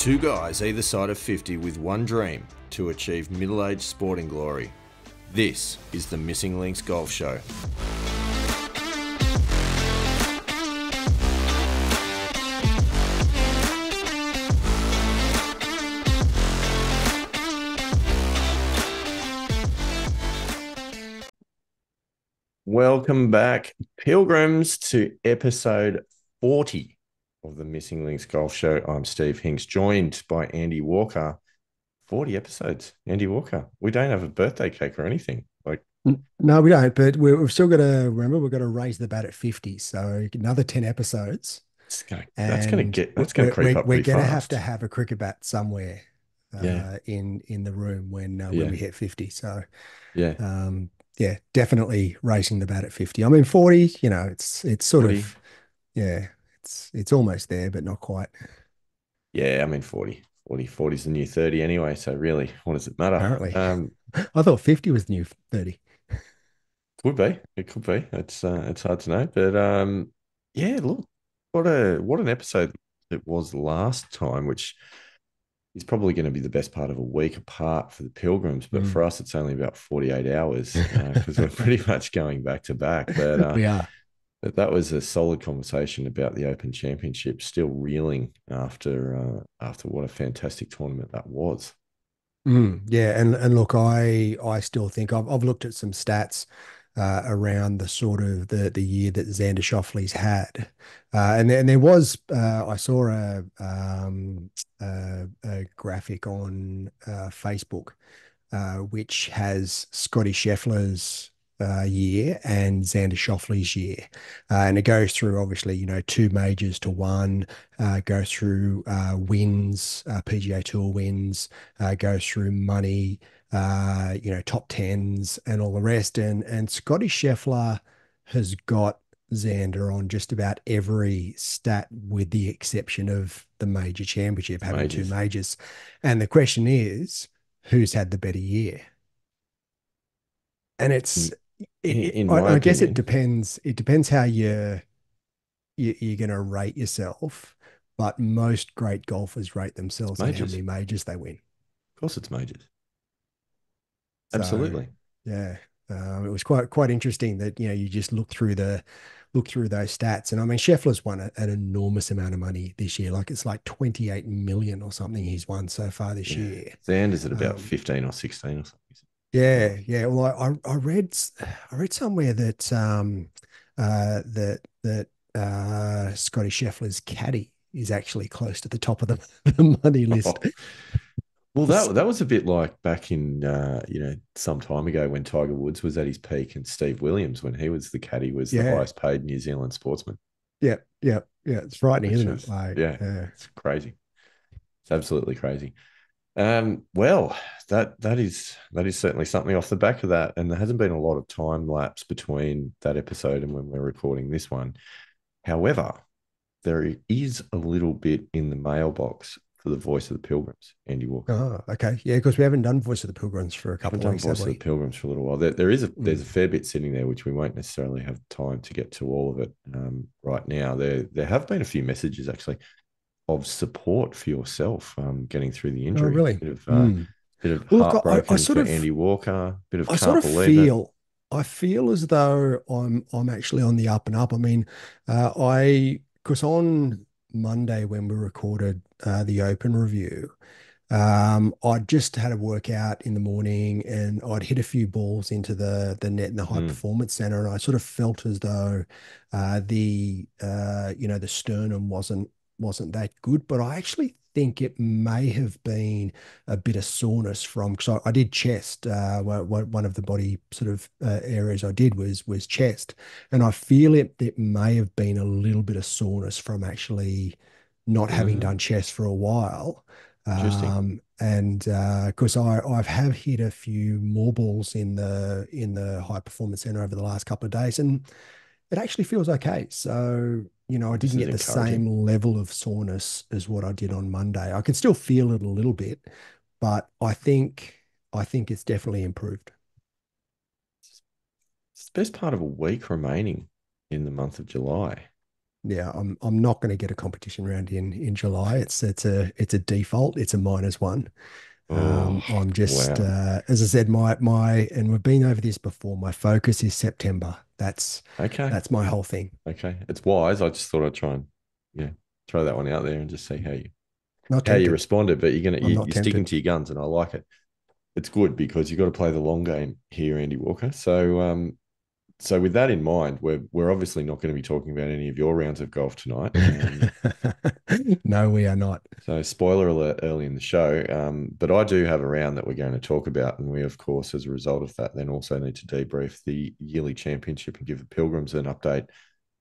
Two guys either side of 50 with one dream to achieve middle-aged sporting glory. This is the Missing Links Golf Show. Welcome back, pilgrims, to episode 40 of the Missing Links Golf Show. I'm Steve Hinks, joined by Andy Walker. 40 episodes, Andy Walker. We don't have a birthday cake or anything. No, we don't, but we've still got to remember we've got to raise the bat at 50. So another 10 episodes. That's going And to creep up we're pretty going fast. to have a cricket bat somewhere Yeah. in the room when Yeah. we hit 50. So Yeah. yeah, definitely raising the bat at 50. I mean 40, it's sort 40. of, yeah, it's almost there, but not quite. Yeah, I mean 40. 40 is the new 30 anyway. So really, what does it matter? Apparently. I thought 50 was the new 30. Could be. It could be. It's hard to know. But yeah, look, what an episode it was last time, which is probably going to be the best part of a week apart for the Pilgrims. But for us, it's only about 48 hours because we're pretty much going back to back. But We are. that was a solid conversation about the Open Championship, still reeling after what a fantastic tournament that was. Yeah, and look, I still think I've looked at some stats around the sort of the year that Xander Schauffele's had, and there was I saw a graphic on Facebook which has Scotty Scheffler's year and Xander Schauffele's year. And it goes through, obviously, two majors to one, goes through wins, PGA Tour wins, goes through money, top tens and all the rest. And Scotty Scheffler has got Xander on just about every stat with the exception of the major championship, having two Majors. majors. And the question is, who's had the better year? And In my I guess it opinion, depends. It depends how you're going to rate yourself. But most great golfers rate it's themselves on how majors. many majors they win. Of course, it's majors. So Absolutely. yeah, it was quite interesting that you just look through those stats. And I mean, Scheffler's won an enormous amount of money this year. Like it's like 28 million or something he's won so far this Yeah. year. Xander's at about Um, 15 or 16 or something. yeah. Well, I read somewhere that Scotty Scheffler's caddy is actually close to the top of the money list. Oh. Well, that was a bit like back in some time ago when Tiger Woods was at his peak and Steve Williams, when he was the caddy, was the Yeah, highest paid New Zealand sportsman. yeah. It's frightening, Which isn't it? was, Like, yeah, yeah. it's crazy. It's absolutely crazy. Well, that is certainly something off the back of that, and there hasn't been a lot of time lapse between that episode and when we're recording this one. However, there is a little bit in the mailbox for the Voice of the Pilgrims, Andy Walker. Oh, okay. Yeah, because we haven't done Voice of the Pilgrims for a Haven't couple of done weeks, have Voice of the we? Pilgrims for a little while. There's Mm. a fair bit sitting there, which we won't necessarily have time to get to all of it right now. There have been a few messages actually of support for yourself getting through the Oh, injury. really? Mm. Bit of Well, look, I heartbroken sort for of Andy Walker. Bit of I sort can't of believe it. I feel as though I'm actually on the up and up. I mean, I because on Monday when we recorded the Open review, I just had a workout in the morning and I'd hit a few balls into the net in the high Mm, performance center, and I sort of felt as though the sternum wasn't that good, but I actually think it may have been a bit of soreness from because I did chest. One of the body sort of areas I did was chest, and I feel it may have been a little bit of soreness from actually not having done mm, chest for a while. interesting. And because I've have hit a few more balls in the high performance center over the last couple of days, and it actually feels okay. So, I This didn't is get the encouraging. same level of soreness as what I did on Monday. I can still feel it a little bit, but I think it's definitely improved. It's the best part of a week remaining in the month of July. Yeah, I'm not going to get a competition round in July. It's a default. It's a -1. Oh, I'm just wow. as I said, my and we've been over this before. My focus is September. Okay. That's my whole thing. Okay. It's wise. I just thought I'd try and, throw that one out there and just see Not how you tempted. responded. But I'm not you're sticking tempted. to your guns, and I like it. It's good because you've got to play the long game here, Andy Walker. So with that in mind, we're obviously not going to be talking about any of your rounds of golf tonight. No, we are not. So spoiler alert early in the show. But I do have a round that we're going to talk about, and we of course, as a result of that, then also need to debrief the yearly championship and give the Pilgrims an update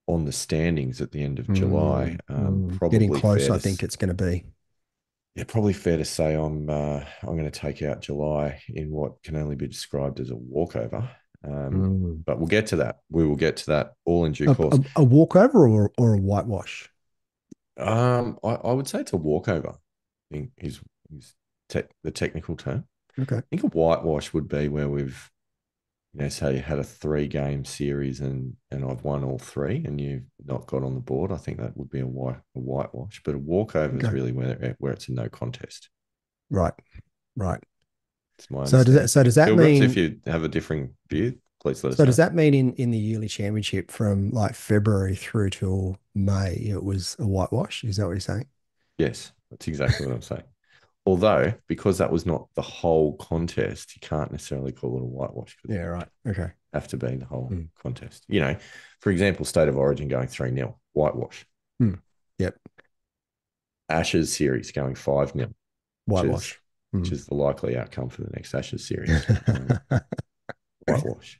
on the standings at the end of July. Getting Probably close, fair I to think it's going to be. Yeah, probably fair to say I'm going to take out July in what can only be described as a walkover. Mm. But we'll get to that. We will get to that all in due course. A walkover or a whitewash? I would say it's a walkover. I think is the technical term. Okay. I think a whitewash would be where we've, say you had a 3 game series and I've won all three and you've not got on the board. I think that would be a whitewash. But a walkover is Okay. really where it's a no contest. Right. Right. It's my So does that understanding. so does that Pilgrims, if mean you have a differing view, please let so us does know. that mean in the yearly championship from like February through till May it was a whitewash? Is that what you're saying? Yes, that's exactly what I'm saying. Although, because that was not the whole contest, you can't necessarily call it a whitewash because Yeah, it right. Okay. have to be the whole Mm. contest. For example, State of Origin going 3-0, whitewash. Mm. Yep. Ashes series going 5-0, which is Whitewash. which Mm. is the likely outcome for the next Ashes series. Whitewash.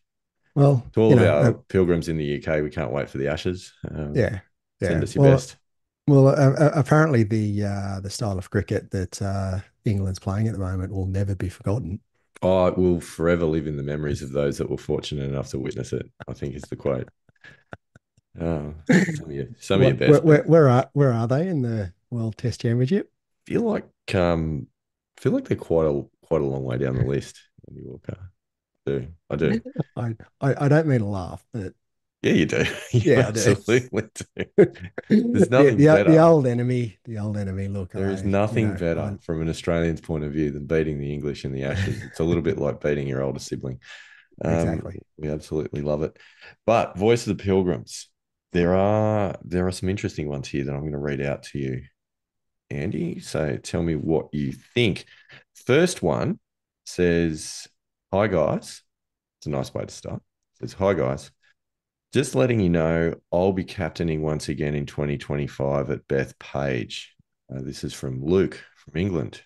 Well, To all of our pilgrims in the UK, we can't wait for the Ashes. yeah, Send yeah. us your best. Apparently the style of cricket that England's playing at the moment will never be forgotten. Oh, it will forever live in the memories of those that were fortunate enough to witness it, I think is the quote. Oh, some of your best, but Where are they in the World Test Championship? feel like um feel like they're quite a long way down the list. Andy Walker. I do. I don't mean to laugh, but Yeah, you do. You yeah, I do. absolutely do. There's nothing The better. old enemy, the old enemy. Look, There is I you nothing know better I from an Australian's point of view than beating the English in the Ashes. It's a little bit like beating your older sibling. Um, exactly. we absolutely love it. But Voice of the Pilgrims, there are some interesting ones here that I'm going to read out to you, Andy. So tell me what you think. First one says, "Hi guys." It's a nice way to start. It says, "Hi guys. Just letting you know, I'll be captaining once again in 2025 at Bethpage." This is from Luke from England.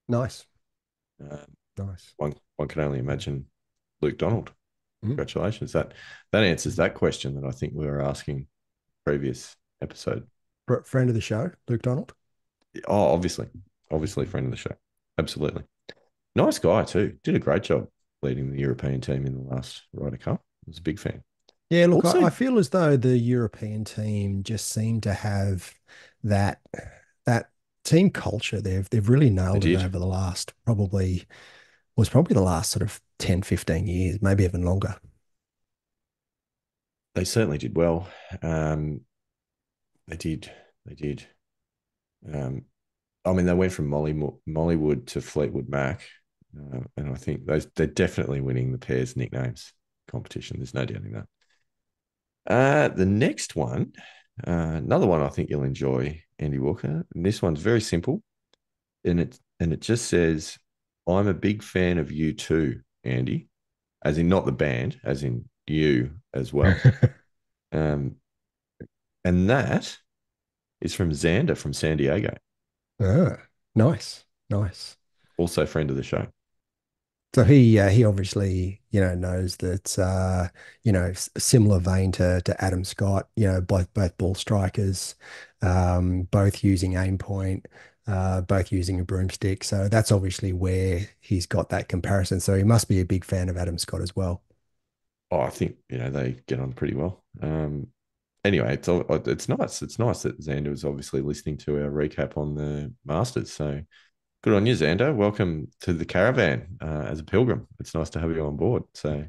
Nice, Uh, nice. one can only imagine Luke Donald. Mm. Congratulations. That answers that question that I think we were asking previous episode. Friend of the show, Luke Donald. Oh, obviously, friend of the show. Absolutely. Nice guy too. Did a great job leading the European team in the last Ryder Cup. I was a big fan. Yeah, look, Also, I feel as though the European team just seem to have that that team culture. They've really they nailed it did. over the last probably the last sort of 10, 15 years, maybe even longer. They certainly did well. Um, they did. They did. Um, I mean, they went from Mollywood to Fleetwood Mac, and I think they're definitely winning the pairs nicknames competition. There's no doubting that. The next one, another one I think you'll enjoy, Andy Walker. And this one's very simple, and it just says, "I'm a big fan of you too, Andy," as in not the band, as in you as well. Um, and that is from Xander from San Diego, Ah, nice, nice. also friend of the show. So he obviously knows that similar vein to Adam Scott, both ball strikers, both using aim point, both using a broomstick. So that's obviously where he's got that comparison. So he must be a big fan of Adam Scott as well. Oh, I think they get on pretty well. Anyway, it's nice. It's nice that Xander was obviously listening to our recap on the Masters. So good on you, Xander. Welcome to the caravan as a pilgrim. It's nice to have you on board. So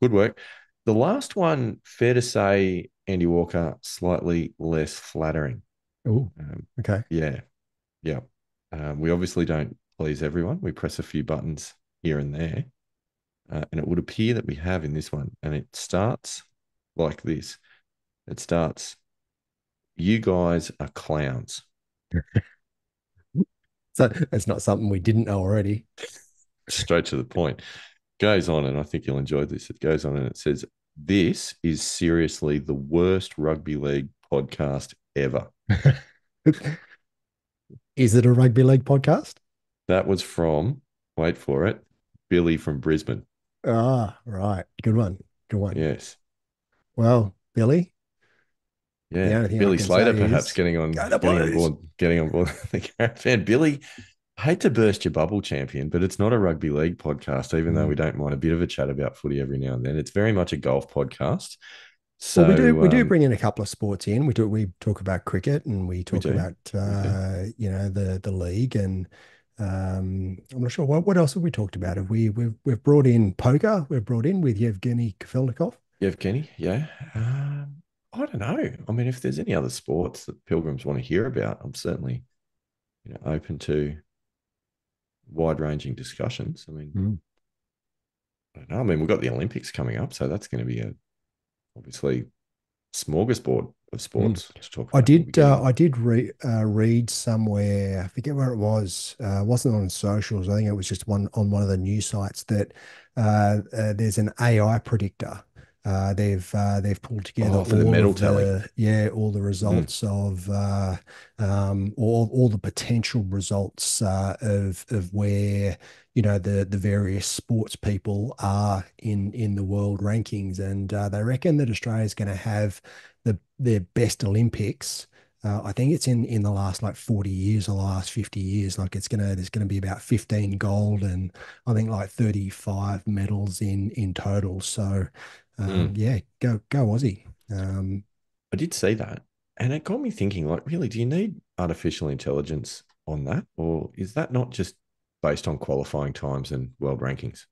good work. The last one, fair to say, Andy Walker, slightly less flattering. Oh, Um, okay. yeah, yeah. We obviously don't please everyone. We press a few buttons here and there. And it would appear that we have in this one. And it starts like this. It starts, you guys are clowns. So it's not something we didn't know already. Straight to the point. Goes on, and I think you'll enjoy this. It goes on and it says, this is seriously the worst rugby league podcast ever. Is it a rugby league podcast? That was from, wait for it, Billy from Brisbane. Ah, right. Good one. Good one. Yes. Well, Billy, the Yeah. only thing I Billy can Slater say perhaps is getting on go the getting on Blues. board getting on board the caravan. Billy, I hate to burst your bubble, champion, but it's not a rugby league podcast, even though we Mm. don't mind a bit of a chat about footy every now and then. It's very much a golf podcast. Well, So we do bring in a couple of sports in. We talk about cricket and we we talk do. about We do. the league and I'm not sure what else have we talked about. Have we've brought in poker? We've brought in with Yevgeny Kafelnikov. Yevgeny, yeah. I don't know. I mean, if there's any other sports that pilgrims want to hear about, I'm certainly, open to wide-ranging discussions. I mean, Mm. I don't know. I mean, we've got the Olympics coming up, so that's going to be a obviously smorgasbord of Mm. sports to talk about. We'll be I getting did read somewhere, I forget where it was, wasn't on socials. I think it was just one on one of the news sites that there's an AI predictor. They've pulled together for the medal tally. all the Mm, results of all the potential results of where the various sports people are in the world rankings, and they reckon that Australia is going to have their best Olympics. I think it's in the last like 40 years or the last 50 years. Like there's gonna be about 15 gold and I think like 35 medals in total. So mm. yeah, go Aussie. Um, I did see that, and it got me thinking. Like, really, do you need artificial intelligence on that, or is that not just based on qualifying times and world rankings?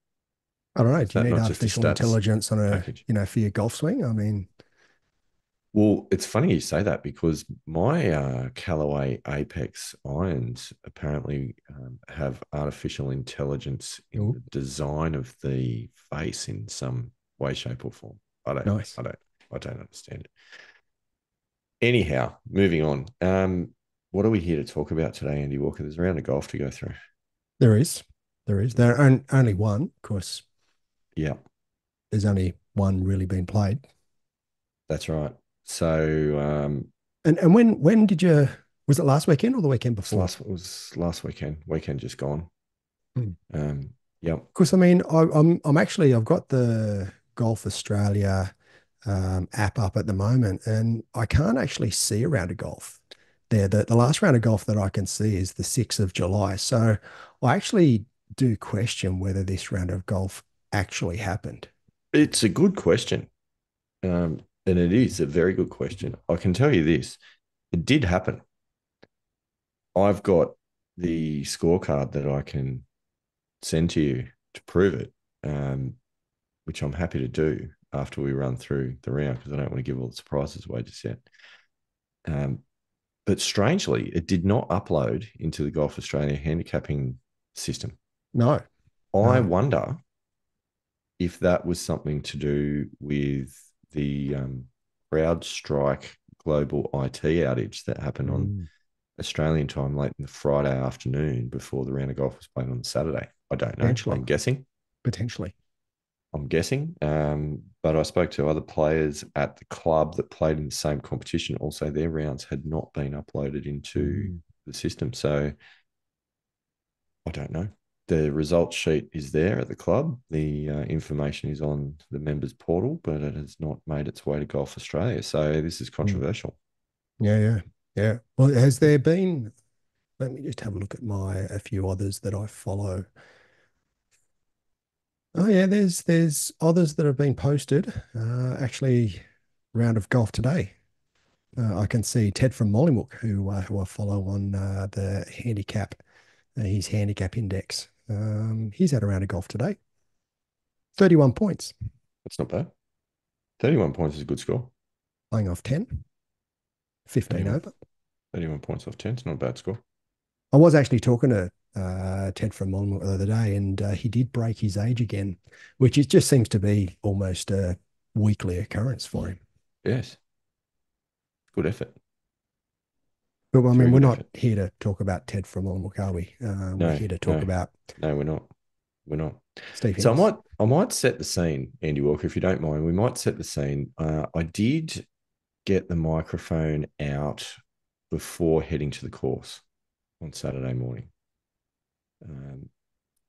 I don't know. Is Do you that need not just a artificial stats intelligence on a package? for your golf swing? I mean, Well, it's funny you say that because my Callaway Apex irons apparently have artificial intelligence in oh, the design of the face in some way, shape, or form. I don't, nice. I don't, I don't understand it. Anyhow, moving on. What are we here to talk about today, Andy Walker? There's a round of golf to go through. There is, there is. Yeah, Only one. Of course, yeah, there's only one really been played. that's right. So And when did you? Was it last weekend or the weekend it's before? last it was last weekend. Weekend just gone. Yep. Because I mean, I'm actually I've got the Golf Australia app up at the moment, and I can't actually see a round of golf there. The last round of golf that I can see is the 6th of July. So I actually do question whether this round of golf actually happened. It's a good question. And it is a very good question. I can tell you this: it did happen. I've got the scorecard that I can send to you to prove it, um, which I'm happy to do after we run through the round because I don't want to give all the surprises away just yet. Um, but strangely, it did not upload into the Golf Australia handicapping system. No, I no. wonder if that was something to do with the CrowdStrike global IT outage that happened on Mm, Australian time late in the Friday afternoon before the round of golf was played on the Saturday. I don't know. potentially, I'm guessing. potentially. I'm guessing. But I spoke to other players at the club that played in the same competition. Also, their rounds had not been uploaded into Mm, the system. So I don't know. The results sheet is there at the club. The information is on the members portal, but it has not made its way to Golf Australia. So this is mm. controversial. Yeah, yeah, yeah. Well, has there been? Let me just have a look at my a few others that I follow. Oh yeah, there's others that have been posted. Actually, round of golf today. I can see Ted from Mollymook, who I follow on the handicap, his handicap index. He's had a round of golf today. 31 points. That's not bad. 31 points is a good score. playing off 10, 15 31, over. 31 points off 10. It's not a bad score. I was actually talking to Ted from Monmouth the other day, and he did break his age again, which it just seems to be almost a weekly occurrence for him. Yes. Good effort. But well, I mean, Very we're good not effort. here to talk about Ted from Monmouth, are we? We're No, here to talk no, about no, we're not. We're not. Steve So Hicks. I might set the scene, Andy Walker, if you don't mind. We might set the scene. I did get the microphone out before heading to the course on Saturday morning, um,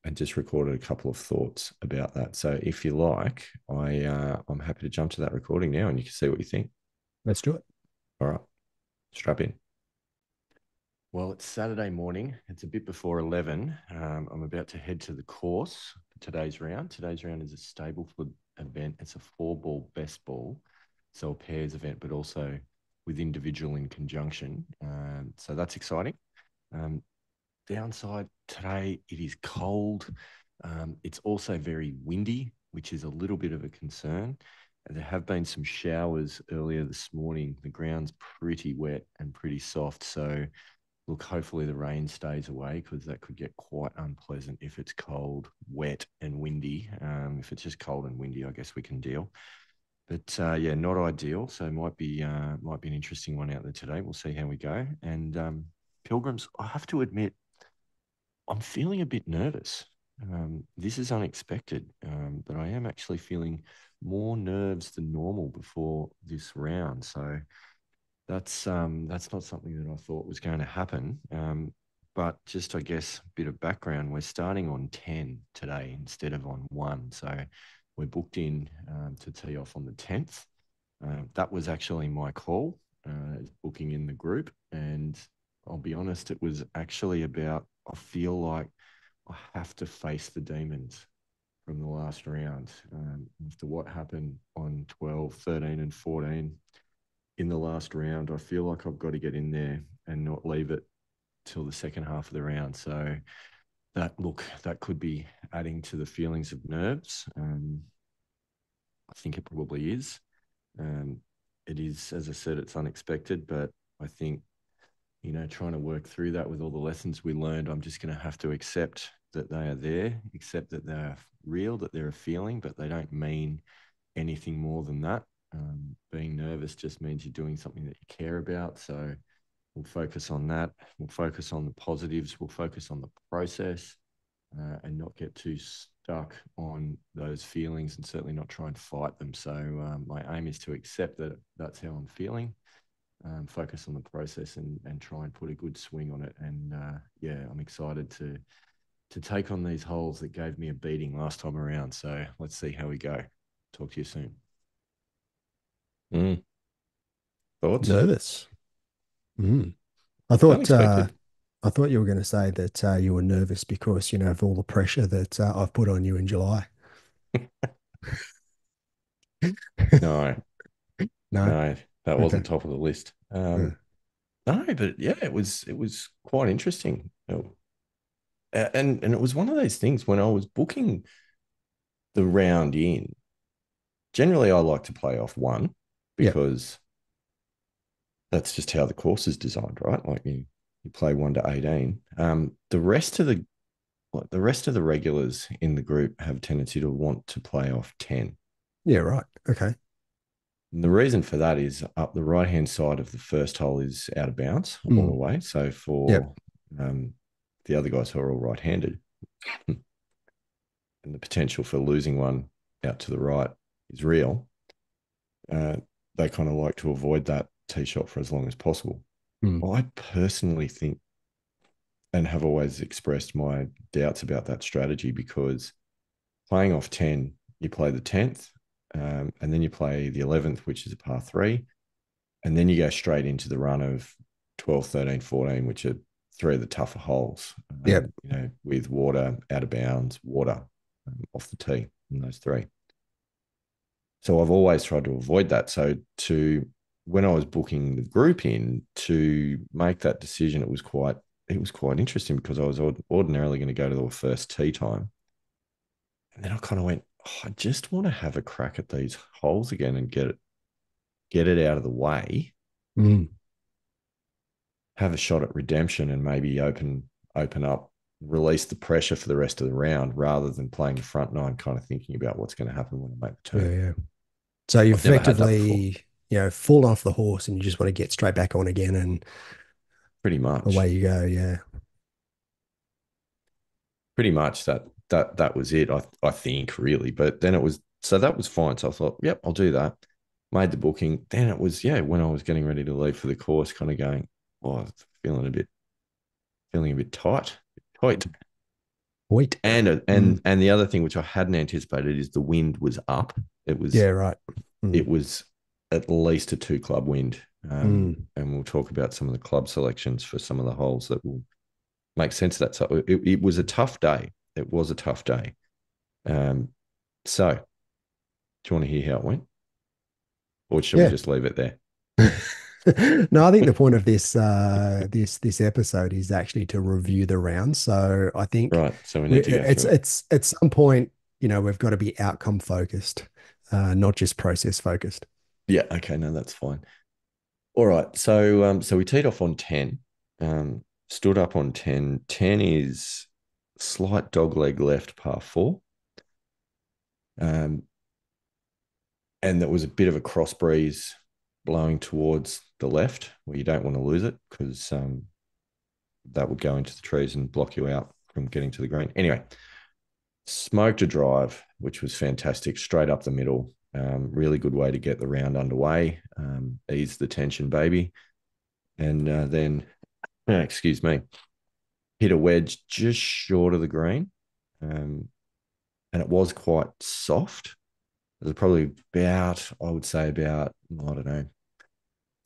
and just recorded a couple of thoughts about that. So if you like, I'm happy to jump to that recording now, and you can see what you think. Let's do it. All right, strap in. Well, it's Saturday morning. It's a bit before 11. I'm about to head to the course for today's round. Today's round is a Stableford event. It's a 4-ball best ball, so a pairs event, but also with individual in conjunction. So that's exciting. Um, Downside today, it is cold. It's also very windy, which is a little bit of a concern. There have been some showers earlier this morning. The ground's pretty wet and pretty soft, so look, hopefully the rain stays away because that could get quite unpleasant if it's cold, wet, and windy. If it's just cold and windy, I guess we can deal. But yeah, not ideal. So might be an interesting one out there today. We'll see how we go. And Pilgrims, I have to admit, I'm feeling a bit nervous. This is unexpected, but I am actually feeling more nerves than normal before this round. So that's not something that I thought was going to happen. But just I guess a bit of background. We're starting on 10 today instead of on 1. So we're booked in to tee off on the 10th. That was actually my call, booking in the group. And I'll be honest, it was actually about, I feel like I have to face the demons from the last round. After what happened on 12, 13, and 14 in the last round, I feel like I've got to get in there and not leave it till the second half of the round. So that could be adding to the feelings of nerves. I think it probably is. Um, it is, as I said, it's unexpected, but I think, trying to work through that with all the lessons we learned, I'm just going to have to accept that they are there, accept that they're real, that they're a feeling, but they don't mean anything more than that. Being nervous just means you're doing something that you care about. So we'll focus on that. We'll focus on the positives. We'll focus on the process, and not get too stuck on those feelings, and certainly not try and fight them. So my aim is to accept that that's how I'm feeling, focus on the process, and try and put a good swing on it. And yeah, I'm excited to take on these holes that gave me a beating last time around. So let's see how we go. Talk to you soon. Mm. Thoughts? Nervous. Mm. I It's thought uh, unexpected. I thought you were going to say that you were nervous because of all the pressure that I've put on you in July. No, No. no, that Okay. wasn't top of the list. Uh, No, but yeah, it was quite interesting. And it was one of those things when I was booking the round in. Generally, I like to play off 1 yeah. because that's just how the course is designed, right? Like you play 1 to 18. The rest of the regulars in the group have a tendency to want to play off 10. Yeah. Right. Okay. And the reason for that is up the right hand side of the first hole is out of bounds all the Mm. way. So Yep. for the other guys who are all right handed, and the potential for losing one out to the right is real, uh, they kind of like to avoid that tee shot for as long as possible. Mm. I personally think and have always expressed my doubts about that strategy because playing off 10, you play the 10th, and then you play the 11th, which is a par 3. And then you go straight into the run of 12, 13, 14, which are 3 of the tougher holes, Yep. with water, out of bounds, water off the tee in those 3. So I've always tried to avoid that. So when I was booking the group in to make that decision, it was quite interesting because I was ordinarily going to go to the first tee time. And then I kind of went, I just want to have a crack at these holes again and get it out of the way, Mm. have a shot at redemption, and maybe open up, release the pressure for the rest of the round, rather than playing the front nine, kind of thinking about what's going to happen when I make the Yeah, turn. yeah. So you've I've never had that before. effectively, fallen off the horse and you just want to get straight back on again and Pretty much, away you go. Yeah. pretty much that was it. I think really, but then it was so that was fine. So I thought, yep, I'll do that. Made the booking. Then it was when I was getting ready to leave for the course, kind of going, oh, feeling a bit tight. Wait. Mm. And the other thing which I hadn't anticipated is the wind was up. It was Yeah, right. it Mm. was at least a two club wind. Mm. And we'll talk about some of the club selections for some of the holes that will make sense of that. So it was a tough day. It was a tough day. Um, so do you want to hear how it went, or should we Yeah. just leave it there? No, I think the point of this episode is actually to review the round. So I think Right. So we need to go through it. it's at some point, we've got to be outcome focused, not just process focused. Yeah. Okay. No, that's fine. All right. So we teed off on 10. Stood up on 10. 10 is slight dog leg left par four. Um, and there was a bit of a cross breeze blowing towards the left where you don't want to lose it because that would go into the trees and block you out from getting to the green. Anyway, smoked a drive, which was fantastic, straight up the middle. Really good way to get the round underway, ease the tension, baby. And then, excuse me, hit a wedge just short of the green. And it was quite soft. It was probably about, I would say, about, I don't know,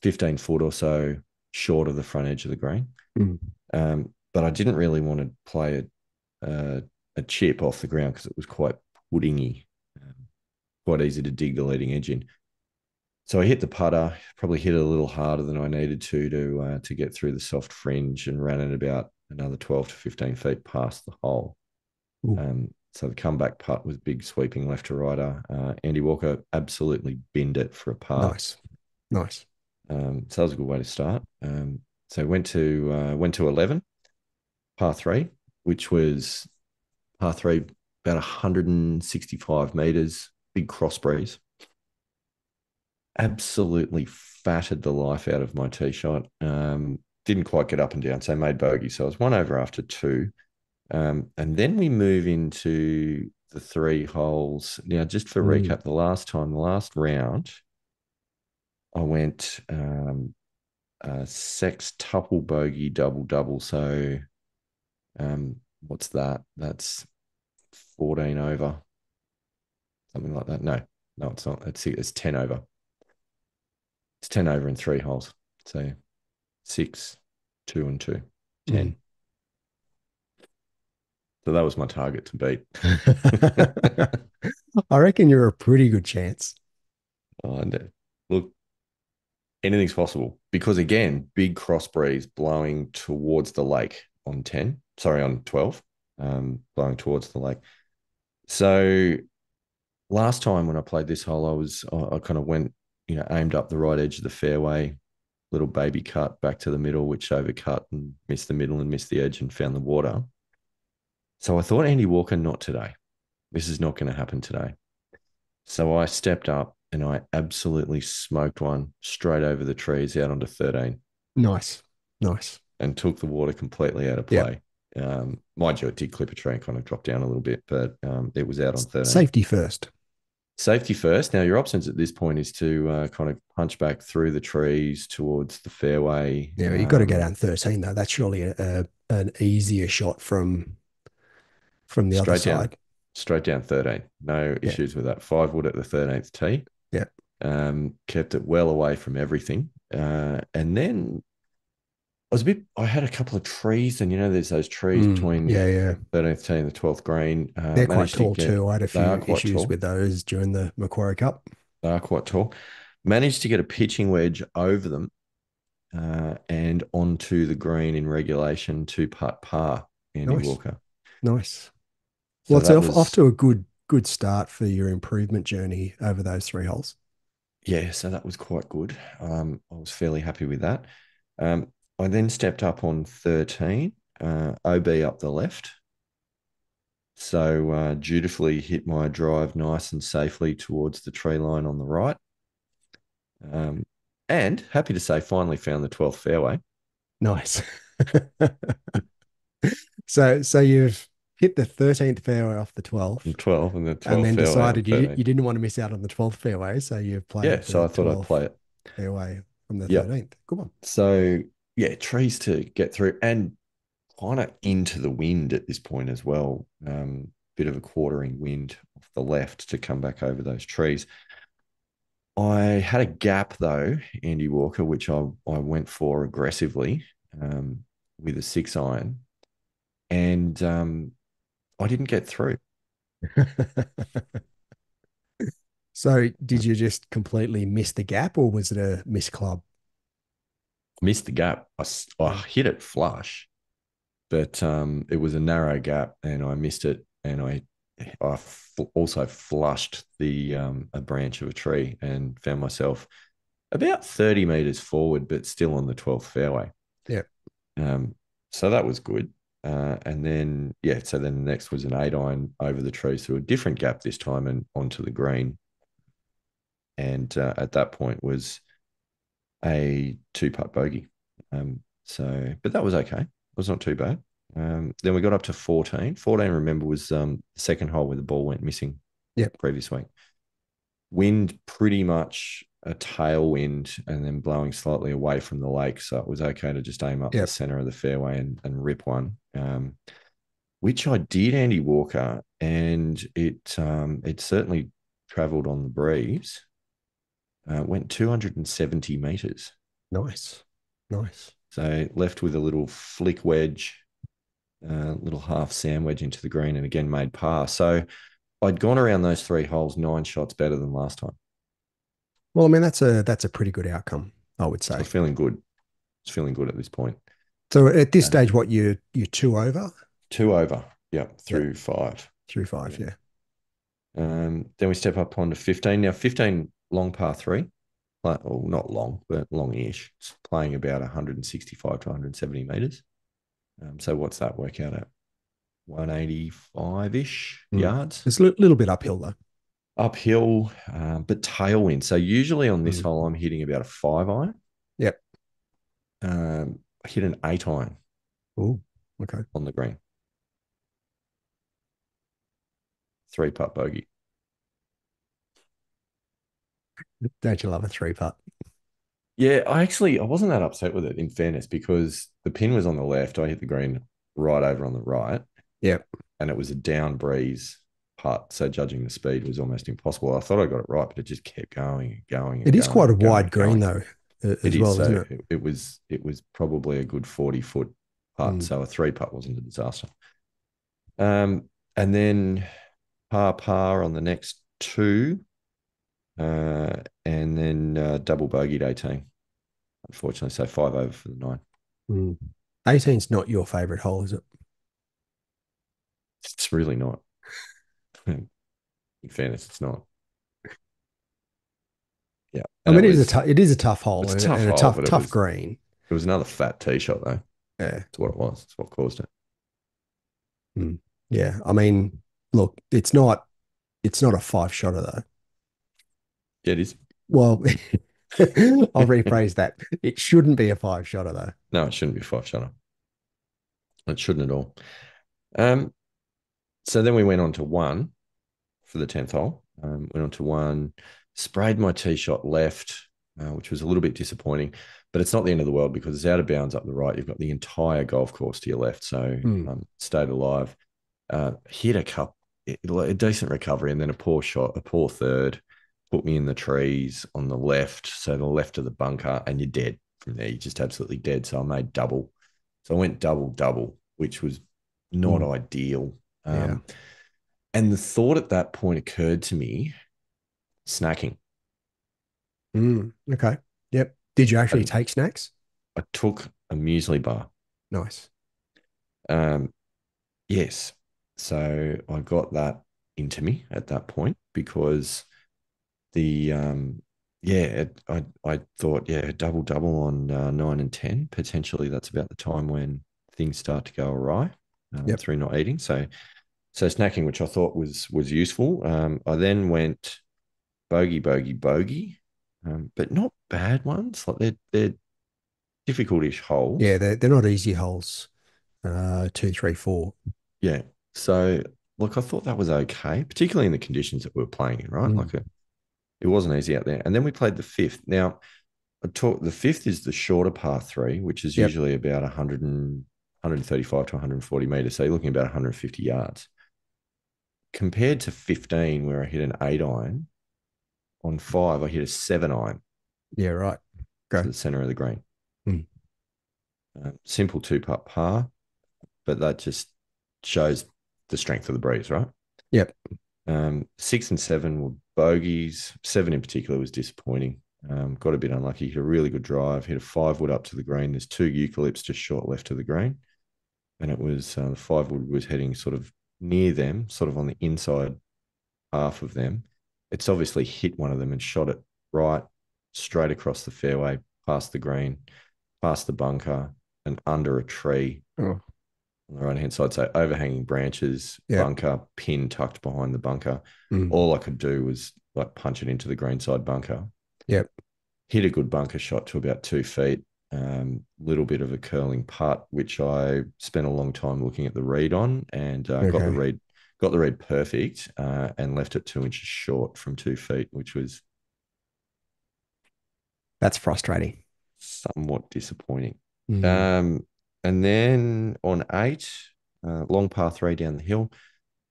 15 foot or so short of the front edge of the green. Mm. But I didn't really want to play a chip off the ground because it was quite puddingy, um, quite easy to dig the leading edge in. So I hit the putter, probably hit it a little harder than I needed to get through the soft fringe, and ran it about another 12 to 15 feet past the hole. Ooh, So the comeback putt was big, sweeping left to righter. Andy Walker absolutely binned it for a par. nice, nice. So that was a good way to start. So went to 11, par three, which was par three about 165 meters, big cross breeze. Absolutely fatted the life out of my tee shot. Didn't quite get up and down, so made bogey. So I was one over after two. And then we move into the three holes. Now, just for Mm, recap, the last round, I went sextuple bogey, double, double. So what's that? That's 14 over, something like that. No, it's not. It's 10 over. It's 10 over in three holes. So six, two, and two, mm. 10. So that was my target to beat. I reckon you're a pretty good chance. And look, anything's possible because again, big cross breeze blowing towards the lake on 10, sorry, on 12, blowing towards the lake. So last time when I played this hole, I kind of went, aimed up the right edge of the fairway, little baby cut back to the middle, which overcut and missed the middle and missed the edge and found the water. So I thought, Andy Walker, not today. This is not going to happen today. So I stepped up and I absolutely smoked one straight over the trees out onto 13 Nice, nice. and took the water completely out of Yeah. play. Mind you, it did clip a tree and kind of drop down a little bit, but it was out on 13. Safety first. Safety first. Now, your options at this point is to kind of punch back through the trees towards the fairway. Yeah, you've got to go down 13 though. That's surely an easier shot from the other Straight down, side. straight down 13. No Yeah, issues with that. 5 wood at the 13th tee. yeah. Kept it well away from everything. And then I had a couple of trees, and there's those trees between Yeah, yeah. 13th tee and the 12th green. They're quite Managed to tall get, too. I had a they are few quite issues tall. with those during the Macquarie Cup. They are quite tall. Managed to get a pitching wedge over them and onto the green in regulation, two putt par, Andy Nice, Walker. nice. Well, So it's that off was, to a good start for your improvement journey over those three holes. yeah, so that was quite good. I was fairly happy with that. Um, I then stepped up on 13, OB up the left. So dutifully hit my drive nice and safely towards the tree line on the right. Um, and happy to say, finally found the 12th fairway. Nice. So you've hit the 13th fairway off the 12th, And 12 and the and 12th then fairway on decided you 13. didn't want to miss out on the 12th fairway, so you've Yeah, played so the I thought I'd 12th play it. fairway from the Yep. 13th. Good one. So yeah, trees to get through and kind of into the wind at this point as well. Bit of a quartering wind off the left to come back over those trees. I had a gap though, Andy Walker, which I went for aggressively um, with a 6 iron, and I didn't get through. So did you just completely miss the gap, or was it a miss club? Missed the gap. I Mm. hit it flush, but it was a narrow gap, and I missed it, and also flushed the a branch of a tree and found myself about 30 meters forward, but still on the 12th fairway. Yeah. Um, so that was good. And then, yeah, so then the next was an 8 iron over the tree. So a different gap this time and onto the green. And at that point was a two-putt bogey. But that was okay. It was not too bad. Then we got up to 14. 14, remember, was the second hole where the ball went missing Yep. previous week. Wind pretty much a tailwind and then blowing slightly away from the lake. So it was okay to just aim up the Yep. center of the fairway and rip one, which I did, Andy Walker. And it certainly traveled on the breeze. Went 270 meters. Nice. Nice. So left with a little flick wedge, little half sand wedge into the green, and again made par. So I'd gone around those 3 holes 9 shots better than last time. Well, I mean that's a pretty good outcome, I would So I say. was feeling good. I was feeling good at this point. So at this Uh, stage, what you two over? two over, yeah, Yeah, through five. through five. Yeah. Yeah. Then we step up onto 15. Now 15 long par three, like, well, not long, but long-ish. It's playing about 165 to 170 meters. So what's that work out at? 185-ish Mm. yards. It's a little bit uphill though. Uphill, but tailwind. So usually on this Mm. hole, I'm hitting about a 5 iron. Yep. I hit an 8 iron Oh, okay. on the green, three-putt bogey. Don't you love a three putt? Yeah, I wasn't that upset with it in fairness because the pin was on the left. I hit the green right over on the right, Yep. and it was a down breeze putt. So judging the speed was almost impossible. I thought I got it right, but it just kept going and going and It is going quite a and going wide and green going. though, It as is. well, isn't So it? it was probably a good 40-foot putt. Mm. So a three putt wasn't a disaster. And then par on the next two, and then double bogeyed 18. Unfortunately, so 5 over for the nine. Mm. 18's not your favorite hole, is it? It's really not. In fairness, it's not. Yeah, I and mean, it is a tough hole it's a and, tough and a hole, tough but tough green. it was another fat tee shot though. Yeah. That's what it was. That's what caused it. Mm. Yeah. I mean, look, it's not a five shotter though. Yeah, it is. Well, I'll rephrase that. It shouldn't be a five shotter though. No, it shouldn't be a five shotter. It shouldn't at all. Um, so then we went on to one for the 10th hole. Went on to one, sprayed my tee shot left, which was a little bit disappointing, but it's not the end of the world because it's out of bounds up the right. You've got the entire golf course to your left. So Mm. stayed alive. Hit a decent recovery, and then a poor shot, a poor third, put me in the trees on the left. So the left of the bunker, and you're dead from there. You're just absolutely dead. So I made double. So I went double, which was not Mm. ideal. Yeah. And the thought at that point occurred to me snacking. Mm. Okay. Yep. Did you actually I, take snacks? I took a muesli bar. Nice. Um, yes. So I got that into me at that point because the yeah, I thought, yeah, double double on 9 and 10. Potentially, that's about the time when things start to go awry Yep. through not eating. So snacking, which I thought was useful. I then went bogey, bogey, bogey, but not bad ones. Like they're difficult-ish Yeah, holes. they're not easy holes. Two, three, four. Yeah. So look, I thought that was okay, particularly in the conditions that we were playing in, right? Mm. Like it wasn't easy out there. And then we played the fifth. Now, the fifth is the shorter par three, which is Yep. usually about 135 to 140 meters. So you're looking about 150 yards. Compared to 15, where I hit an 8 iron, on five, I hit a 7 iron Yeah, right. to Okay. the center of the green. Mm. Simple two putt par, but that just shows the strength of the breeze, right? Yep. Six and seven were bogeys. Seven in particular was disappointing. Got a bit unlucky. Hit a really good drive. Hit a 5 wood up to the green. There's two eucalypts just short left of the green, and it was the 5 wood was heading sort of near them, sort of on the inside half of them. It's obviously hit one of them and shot it right straight across the fairway, past the green, past the bunker, and under a tree Oh, on the right hand side. So overhanging branches, yep. bunker, pin tucked behind the bunker. Mm. All I could do was like punch it into the greenside bunker. Yep. Hit a good bunker shot to about 2 feet. Little bit of a curling putt, which I spent a long time looking at the read on, and Okay. got the read perfect, and left it 2 inches short from 2 feet, which was That's frustrating. somewhat disappointing. Mm. Um, and then on eight, long par three down the hill,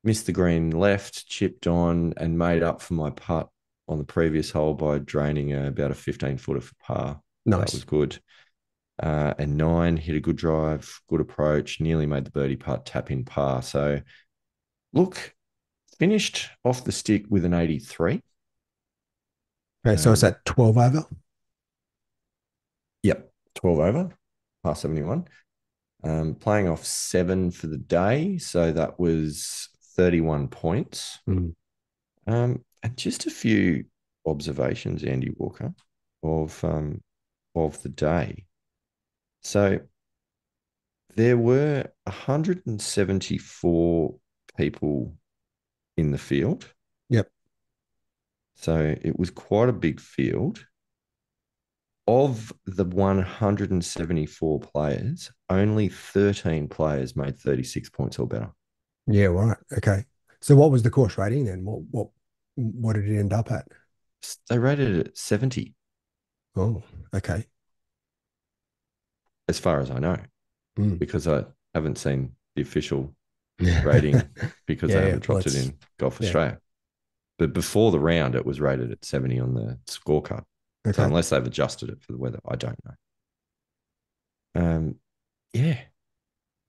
missed the green left, chipped on, and made up for my putt on the previous hole by draining about a 15 footer for par. That was Nice. good. And nine, hit a good drive, good approach, nearly made the birdie putt, tap in par. So, look, finished off the stick with an 83. Okay, so it's Um, at 12 over. yep, 12 over, par 71. Playing off seven for the day. So that was 31 points. Mm. And just a few observations, Andy Walker, of the day. So there were 174 people in the field. Yep. So it was quite a big field. Of the 174 players, only 13 players made 36 points or better. Yeah, right. Okay. So what was the course rating then? What did it end up at? They rated it at 70, Oh, okay. as far as I know, Mm. because I haven't seen the official Yeah, rating because they yeah. haven't Well, dropped it it's in Golf yeah. Australia. But before the round, it was rated at 70 on the scorecard. So Okay. unless they've adjusted it for the weather, I don't know. Yeah,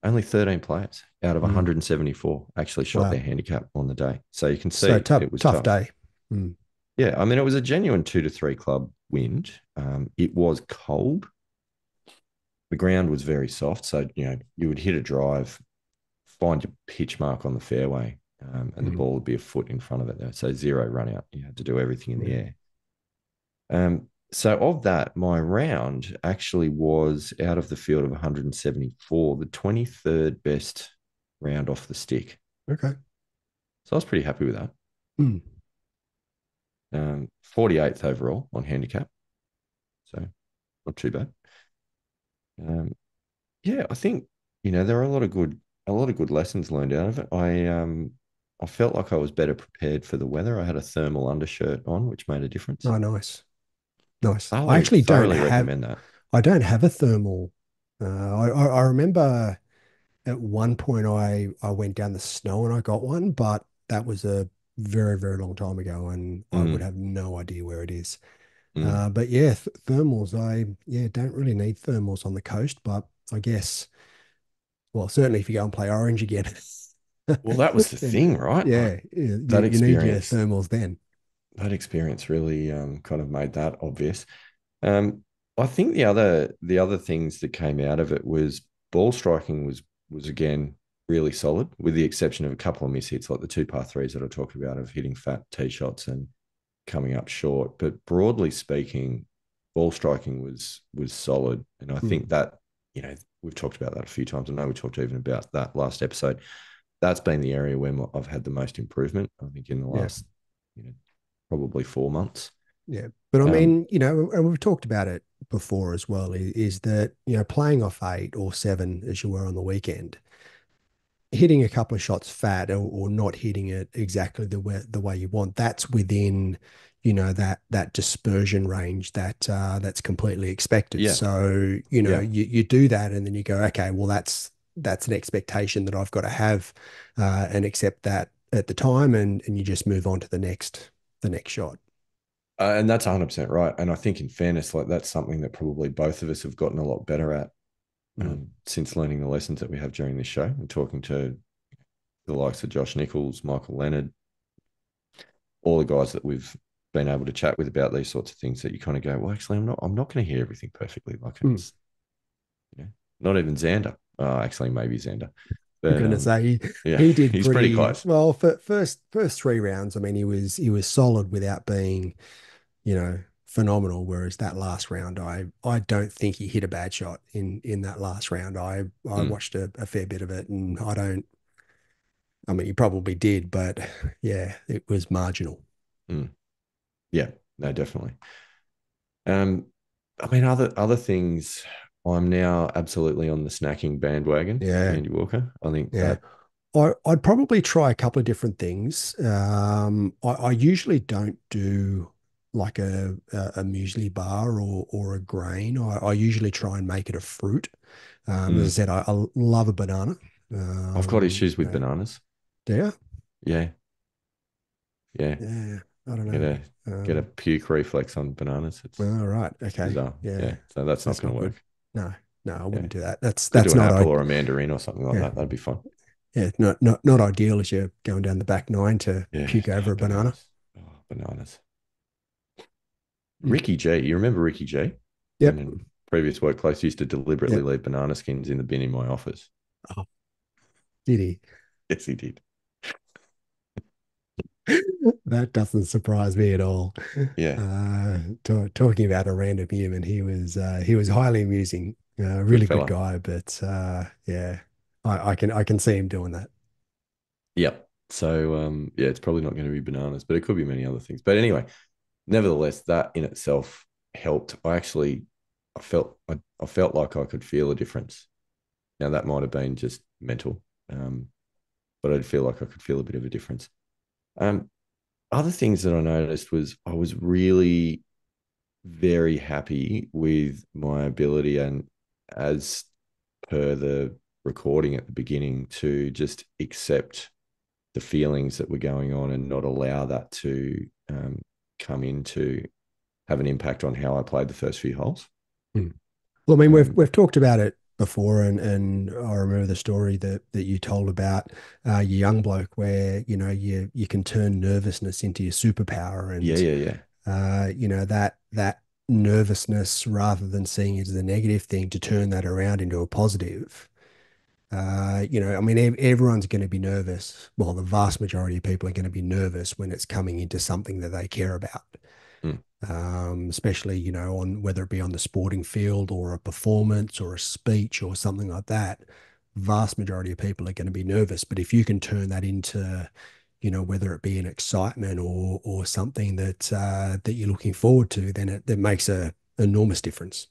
only 13 players out of Mm. 174 actually shot their Wow. handicap on the day. So you can So see it was tough tough. day. Mm. Yeah, I mean, it was a genuine 2 to 3 club wind. It was cold. The ground was very soft. So, you would hit a drive, find your pitch mark on the fairway, and the Mm. ball would be a foot in front of it there. So zero run out. You had to do everything in the Yeah. air. So of that, my round actually was out of the field of 174, the 23rd best round off the stick. Okay. So I was pretty happy with that. Mm. 48th overall on handicap. So not too bad. Um, yeah, I think, there are a lot of good lessons learned out of it. I felt like I was better prepared for the weather. I had a thermal undershirt on, which made a difference. Oh, nice. Nice. I Thoroughly, actually thoroughly recommend that. don't have a thermal. I remember at one point I went down the snow and I got one, but that was a very, very long time ago and I would Mm, have no idea where it is. mm. But yeah, thermals, don't really need thermals on the coast, but I guess, well, certainly if you go and play Orange again, Well, that was the then thing, right? Like yeah, that you need your experience, thermals then. that experience really kind of made that obvious. Um, I think the other things that came out of it was ball striking was again really solid, with the exception of a couple of miss hits, like the two par threes that I talked about of hitting fat tee shots and coming up short. But broadly speaking, ball striking was solid, and I Mm. think that we've talked about that a few times. I know we talked even about that last episode. That's been the area where I've had the most improvement. I think in the Yeah. last probably 4 months. Yeah. But I Um, mean, and we've talked about it before as well, is that, playing off 8 or 7 as you were on the weekend, hitting a couple of shots fat, or not hitting it exactly the way you want, that's within, that dispersion range that's completely expected. yeah, So, yeah. you do that and then you go, okay, well, that's an expectation that I've got to have, and accept that at the time, and you just move on to the next shot. And that's 100% right. And I think, in fairness, like that's something that probably both of us have gotten a lot better at Mm. since learning the lessons that we have during this show and talking to the likes of Josh Nichols, Michael Leonard, all the guys that we've been able to chat with about these sorts of things. That you kind of go, well, actually, I'm not going to hear everything perfectly. Like Mm. it's, not even Xander. Actually, maybe Xander, I'm but gonna say yeah, he did he's pretty pretty close. well for first 3 rounds. I mean, he was solid without being, phenomenal. Whereas that last round, I don't think he hit a bad shot in that last round. I Mm, watched a fair bit of it, and I don't. I mean, he probably did, but yeah, it was marginal. mm. Yeah, no, definitely. Um, I mean, other things. I'm now absolutely on the snacking bandwagon, Yeah, Andy Walker. I think yeah. that. I'd probably try a couple of different things. I usually don't do like a muesli bar or a grain. I usually try and make it a fruit. As I Mm, said, I love a banana. I've got issues with Yeah. bananas. Do you? Yeah, yeah. Yeah, I don't Get know. a get a puke reflex on bananas. It's All right. Okay. bizarre. Yeah, Yeah, so that's not that's going not to good. work. No, no, I Yeah, wouldn't do that. That's could do that's an not apple I. or a mandarin or something like Yeah, that. That'd be fun. yeah, not ideal as you're going down the back nine to Yeah, puke over God, a banana. bananas. Oh, bananas. Mm. Ricky G. You remember Ricky G? Yep. In previous workplace, used to deliberately Yep. leave banana skins in the bin in my office. Oh, did he? Yes, he did. That doesn't surprise me at all. Yeah, Talking about a random human, he was highly amusing, good really good fella. guy. But yeah, I can see him doing that. Yep. So yeah, it's probably not going to be bananas, but it could be many other things. But anyway, nevertheless, that in itself helped. I felt like I could feel a difference. Now that might have been just mental, but I'd feel like I could feel a bit of a difference. Um, Other things that I noticed was I was really very happy with my ability, and as per the recording at the beginning, to just accept the feelings that were going on and not allow that to come in to have an impact on how I played the first few holes. Hmm. Well, I mean, we've Um, we've talked about it before, and I remember the story that you told about your young bloke, where you can turn nervousness into your superpower, yeah, and yeah, yeah. that nervousness, rather than seeing it as a negative thing, to turn that around into a positive. I mean, everyone's going to be nervous. Well, the vast majority of people are going to be nervous when it's coming into something that they care about, Mm. especially, on whether it be on the sporting field or a performance or a speech or something like that. Vast majority of people are going to be nervous, but if you can turn that into, whether it be an excitement or something that you're looking forward to, then it makes a enormous difference.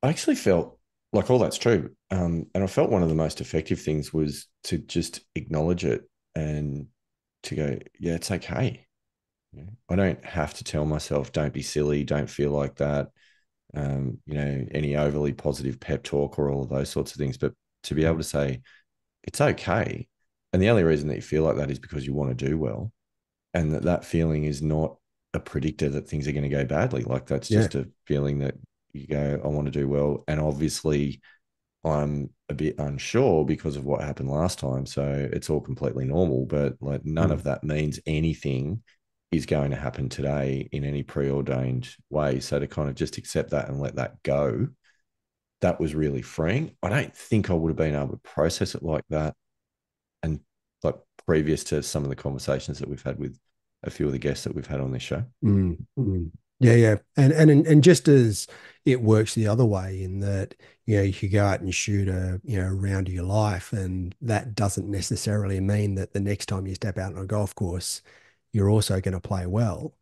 I actually felt like all that's true. And I felt one of the most effective things was to just acknowledge it and to go, yeah, it's okay. I don't have to tell myself, don't be silly, don't feel like that. Any overly positive pep talk or all of those sorts of things. But to be able Mm. to say, it's okay. And the only reason that you feel like that is because you want to do well. And that feeling is not a predictor that things are going to go badly. Like that's Yeah. just a feeling that you go, I want to do well. And obviously, I'm a bit unsure because of what happened last time. So it's all completely normal, but like none Mm. of that means anything is going to happen today in any preordained way. So to kind of just accept that and let that go, that was really freeing. I don't think I would have been able to process it like that. And like previous to some of the conversations that we've had with a few of the guests that we've had on this show. Mm. Yeah, yeah. And just as it works the other way in that, you could go out and shoot a round of your life, and that doesn't necessarily mean that the next time you step out on a golf course, you're also going to play well.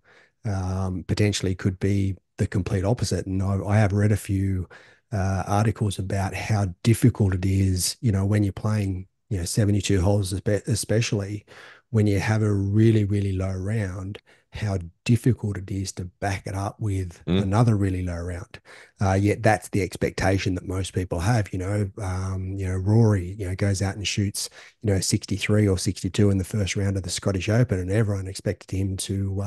Potentially could be the complete opposite. And I have read a few articles about how difficult it is, when you're playing, 72 holes, especially when you have a really, really low round, how difficult it is to back it up with Mm, another really low round. Yet that's the expectation that most people have. Rory, goes out and shoots, 63 or 62 in the first round of the Scottish Open, and everyone expected him to,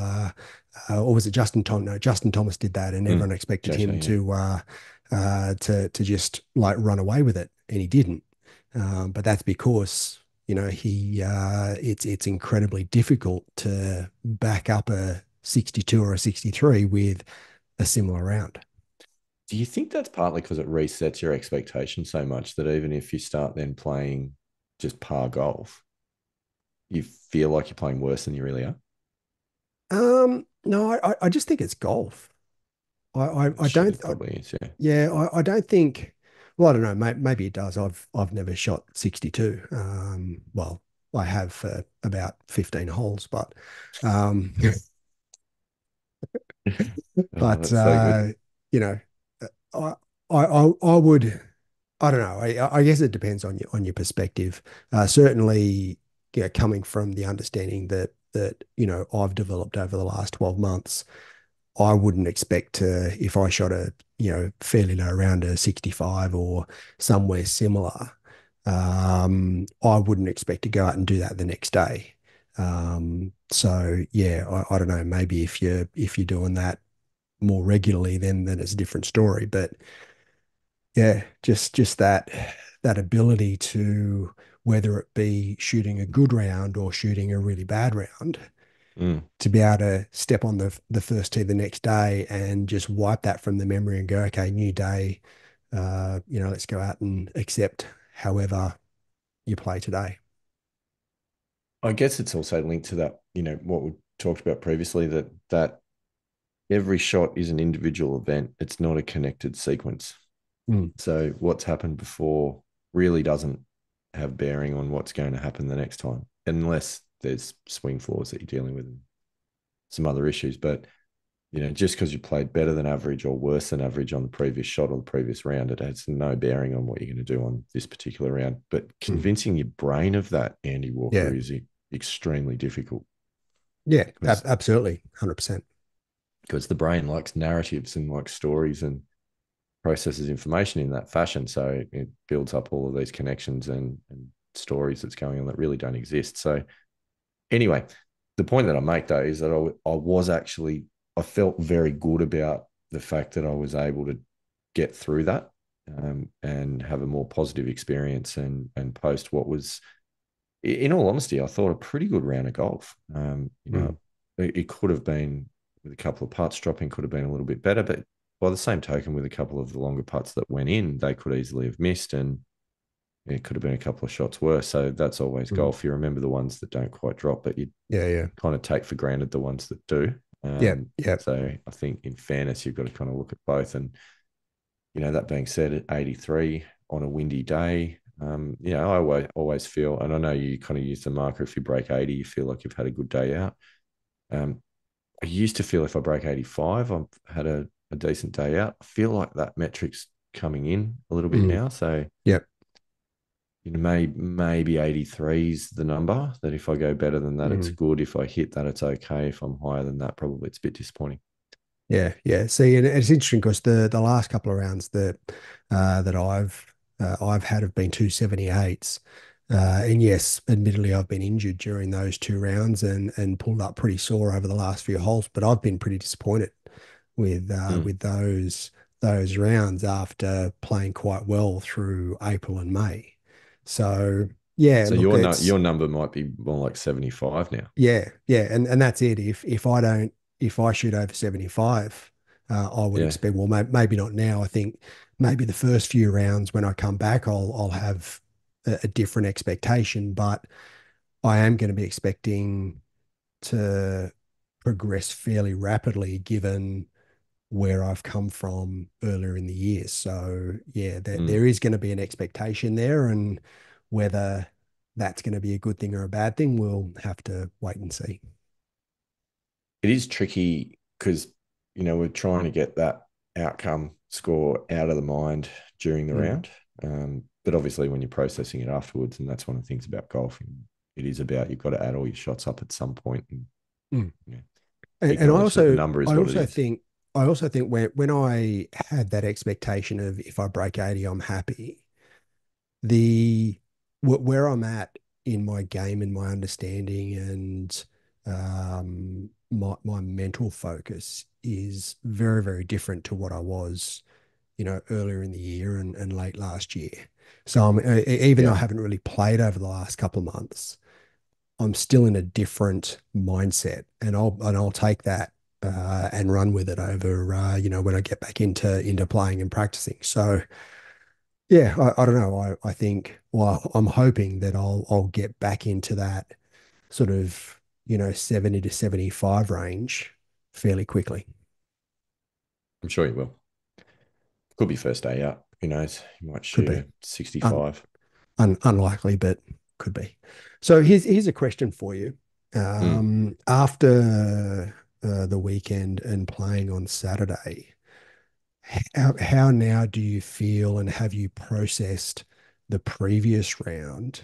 or was it Justin Thomas? No, Justin Thomas did that, and mm. everyone expected him JJ, yeah. to just like run away with it, and he didn't. But that's because he it's incredibly difficult to back up a 62 or a 63 with a similar round. Do you think that's partly because it resets your expectation so much that even if you start then playing just par golf, you feel like you're playing worse than you really are? No, I just think it's golf. I Shit, don't it probably is, yeah. yeah, I don't think, well, I don't know, maybe it does. I've never shot 62. Well, I have for about 15 holes, but um Oh, but that's so good. you know, I I would, I don't know. I guess it depends on your perspective. Certainly, yeah, coming from the understanding that I've developed over the last 12 months, I wouldn't expect to, if I shot a fairly low around a 65 or somewhere similar, I wouldn't expect to go out and do that the next day. So yeah, I don't know. Maybe if you're doing that more regularly, then it's a different story. But yeah, just that ability to, whether it be shooting a good round or shooting a really bad round, Mm. to be able to step on the first tee the next day and just wipe that from the memory and go, okay, new day. Let's go out and accept however you play today. I guess it's also linked to that, what we talked about previously, that every shot is an individual event. It's not a connected sequence. Mm, So what's happened before really doesn't have bearing on what's going to happen the next time, unless there's swing flaws that you're dealing with and some other issues. But just because you played better than average or worse than average on the previous shot or the previous round, it has no bearing on what you're going to do on this particular round. But mm. convincing your brain of that, Andy Yeah, Walker, is extremely difficult yeah, because absolutely, 100%. the brain likes narratives and likes stories and processes information in that fashion. So it builds up all of these connections and stories that's going on that really don't exist. So anyway, the point that I make though is that I was actually, I felt very good about the fact that I was able to get through that, and have a more positive experience and post what was, in all honesty, I thought a pretty good round of golf. Mm, It could have been, with a couple of putts dropping, could have been a little bit better, but by the same token, with a couple of the longer putts that went in, they could easily have missed, and it could have been a couple of shots worse. So that's always mm. golf. You remember the ones that don't quite drop, but you Yeah, yeah, kind of take for granted the ones that do. yeah, yeah. So I think, in fairness, you've got to kind of look at both. And that being said, at 83 on a windy day, I always feel, and I know you kind of use the marker, if you break 80, you feel like you've had a good day out. Um, I used to feel if I break 85, I've had a decent day out. I feel like that metric's coming in a little bit Mm, now. So, yeah, maybe 83 is the number, that if I go better than that, it's mm, good. If I hit that, it's okay. If I'm higher than that, probably it's a bit disappointing. yeah, yeah. See, and it's interesting because the last couple of rounds that I've had have been 278s. And yes, admittedly, I've been injured during those two rounds and pulled up pretty sore over the last few holes. But I've been pretty disappointed Mm. with those rounds after playing quite well through April and May. So yeah, So look, it's your number might be more like 75 now. yeah, yeah, and that's it. If I shoot over 75, I would Yeah. expect, well, maybe not now. I think maybe the first few rounds when I come back, I'll have a different expectation, but I am going to be expecting to progress fairly rapidly given where I've come from earlier in the year. So yeah, Mm. there is going to be an expectation there, and whether that's going to be a good thing or a bad thing, we'll have to wait and see. It is tricky because, we're trying to get that outcome score out of the mind during the Mm, round. But obviously, when you're processing it afterwards, and that's one of the things about golfing, it is about you've got to add all your shots up at some point and, mm. you know, And acknowledge that the number is I what it also is. think, when I had that expectation of if I break 80, I'm happy. The where I'm at in my game and my understanding and my mental focus is very, very different to what I was, earlier in the year and late last year. So even though I Yeah, haven't really played over the last couple of months, I'm still in a different mindset, and I'll take that and run with it over when I get back into playing and practicing. So yeah, I don't know. I think, well, I'm hoping that I'll get back into that sort of 70 to 75 range fairly quickly. I'm sure you will. Could be first day out. Who knows? You might Could shoot be a un, 65. unlikely, but could be. So here's a question for you. Mm. After the weekend and playing on Saturday, how now do you feel, and have you processed the previous round?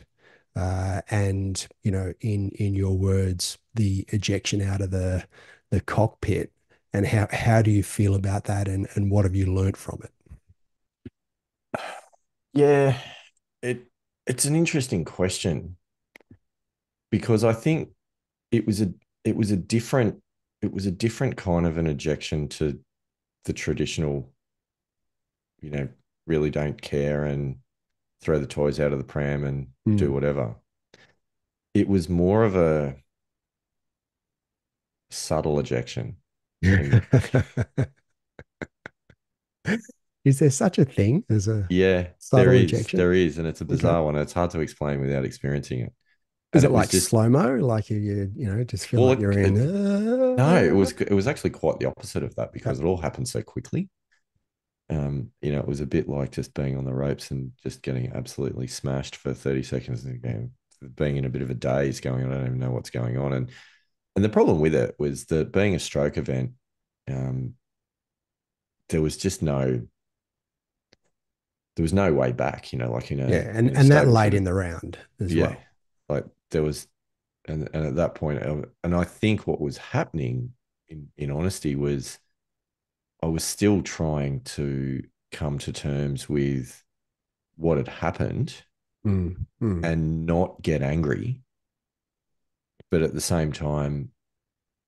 And in your words, the ejection out of the cockpit, and how do you feel about that, and what have you learnt from it? Yeah, it it's an interesting question because I think it was a it was a different it was a different kind of an ejection to the traditional, you know, really don't care and throw the toys out of the pram and do Mm. whatever. It was more of a subtle ejection in Is there such a thing as a yeah, subtle ejection? there is, and it's a Okay. bizarre one. It's hard to explain without experiencing it. Is And it it was like just slow mo? Like you just feel well, like you're in. no, it was actually quite the opposite of that Okay. because it all happened so quickly. It was a bit like just being on the ropes and just getting absolutely smashed for 30 seconds and again, being in a bit of a daze going, I don't even know what's going on. And the problem with it was that being a stroke event, um, there was just there was no way back, like Yeah, and in a and that stable late sort in of, the round as yeah, well. like there was, and at that point, and I think what was happening in honesty was I was still trying to come to terms with what had happened Mm, mm. and not get angry, but at the same time,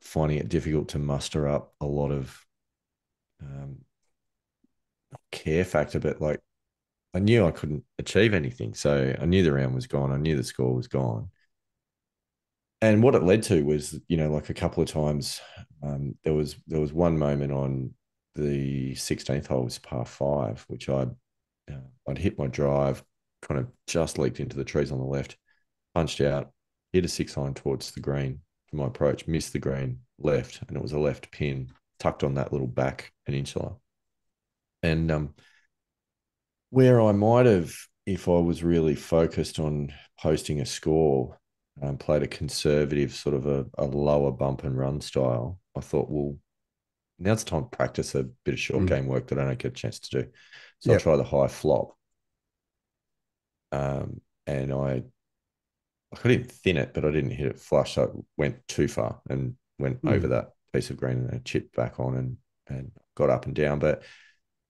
finding it difficult to muster up a lot of um, care factor. But like, I knew I couldn't achieve anything. So I knew the round was gone. I knew the score was gone. And what it led to was, like a couple of times, there was one moment on the 16th hole, was par five, which I'd hit my drive, kind of just leaked into the trees on the left, punched out, hit a six iron towards the green for my approach, missed the green left, and it was a left pin tucked on that little back peninsula. And where I might have, if I was really focused on posting a score, played a conservative sort of a lower bump and run style, I thought, well, now it's time to practice a bit of short Mm. game work that I don't get a chance to do. So I'll Yep. try the high flop. And I couldn't thin it, but I didn't hit it flush. So it went too far and went over Mm. that piece of green and then chipped back on and got up and down. But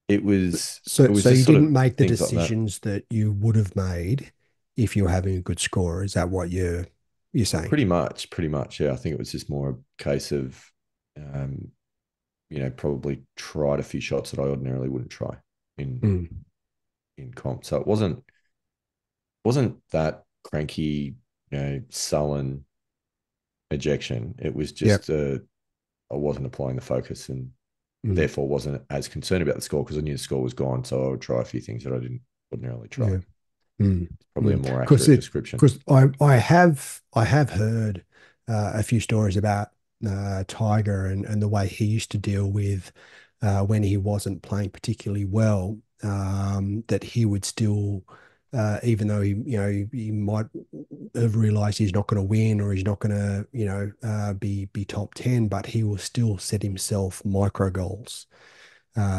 it was So it was so just you sort didn't of make the things like that. decisions that you would have made if you were having a good score. Is that what you're saying? Pretty much. Yeah. I think it was just more a case of, um, probably tried a few shots that I ordinarily wouldn't try in Mm. in comp. So it wasn't that cranky, sullen ejection. It was Yep. just I wasn't applying the focus and Mm. therefore wasn't as concerned about the score because I knew the score was gone. So I would try a few things that I didn't ordinarily try. Yeah. Mm. Probably a Mm. more Because accurate description. I have heard a few stories about Tiger and the way he used to deal with when he wasn't playing particularly well, that he would still, even though he might have realized he's not going to win or he's not going to, be top 10, but he will still set himself micro goals.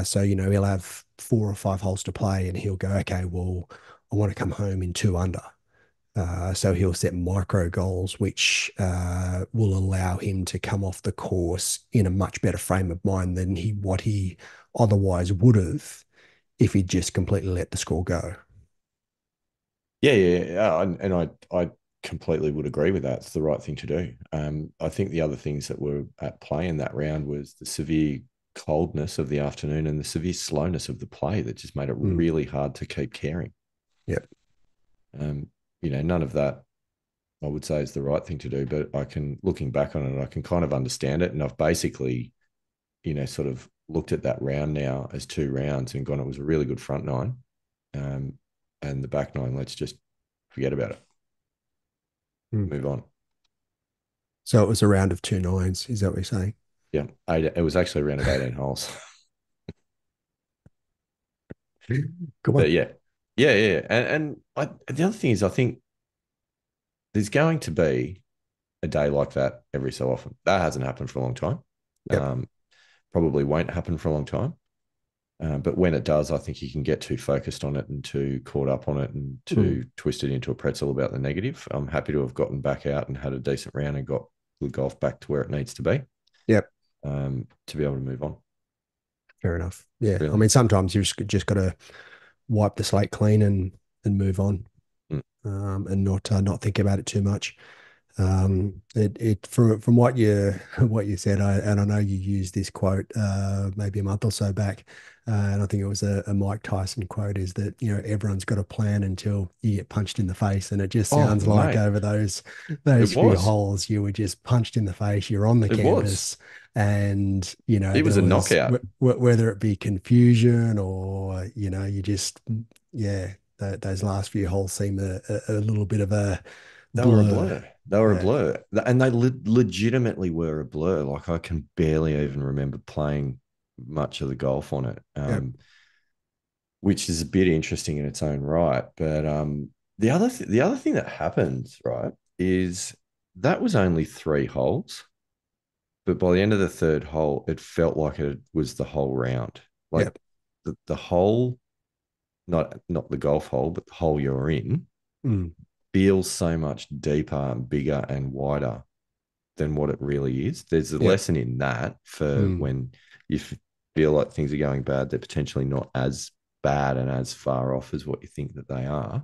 So, he'll have 4 or 5 holes to play and he'll go, okay, well, I want to come home in 2 under. So he'll set micro goals, which will allow him to come off the course in a much better frame of mind than what he otherwise would have if he'd just completely let the score go. And I completely would agree with that. It's the right thing to do. I think the other things that were at play in that round was the severe coldness of the afternoon and the severe slowness of the play that just made it Mm. really hard to keep caring. Yep. Um, none of that I would say is the right thing to do, but looking back on it, I can kind of understand it. And I've basically, sort of looked at that round now as 2 rounds and gone, it was a really good front nine. Um, and the back nine, let's just forget about it, Mm. move on. So it was a round of 2 nines. Is that what you're saying? Yeah, it was actually around of 18 holes. Come But on. yeah. The other thing is, I think there's going to be a day like that every so often. That hasn't happened for a long time. Yep. Probably won't happen for a long time. But when it does, I think you can get too focused on it and too caught up on it and Mm. too twisted into a pretzel about the negative. I'm happy to have gotten back out and had a decent round and got good golf back to where it needs to be, Yep. to be able to move on. Fair enough. Yeah. I Really. mean, sometimes you just got to wipe the slate clean and move on, Mm. and not think about it too much. It from what you said, and I know you used this quote maybe a month or so back, and I think it was a Mike Tyson quote, is that everyone's got a plan until you get punched in the face, and it just Oh, sounds like mate, over it those few was. holes you were just punched in the face. You're on the It was. canvas, and It was there a was knockout. whether it be confusion or you just yeah. Those last few holes seem a little bit of a They were a blur. blur. They were a Yeah. blur. And they legitimately were a blur. Like I can barely even remember playing much of the golf on it, Yep. which is a bit interesting in its own right. But the other thing that happens, right, is that was only 3 holes. But by the end of the third hole, it felt like it was the whole round. Like Yep. the hole, not the golf hole, but the hole you're in Mm. feels so much deeper and bigger and wider than what it really is. There's a Yep. lesson in that for Mm. when you feel like things are going bad, they're potentially not as bad and as far off as what you think that they are.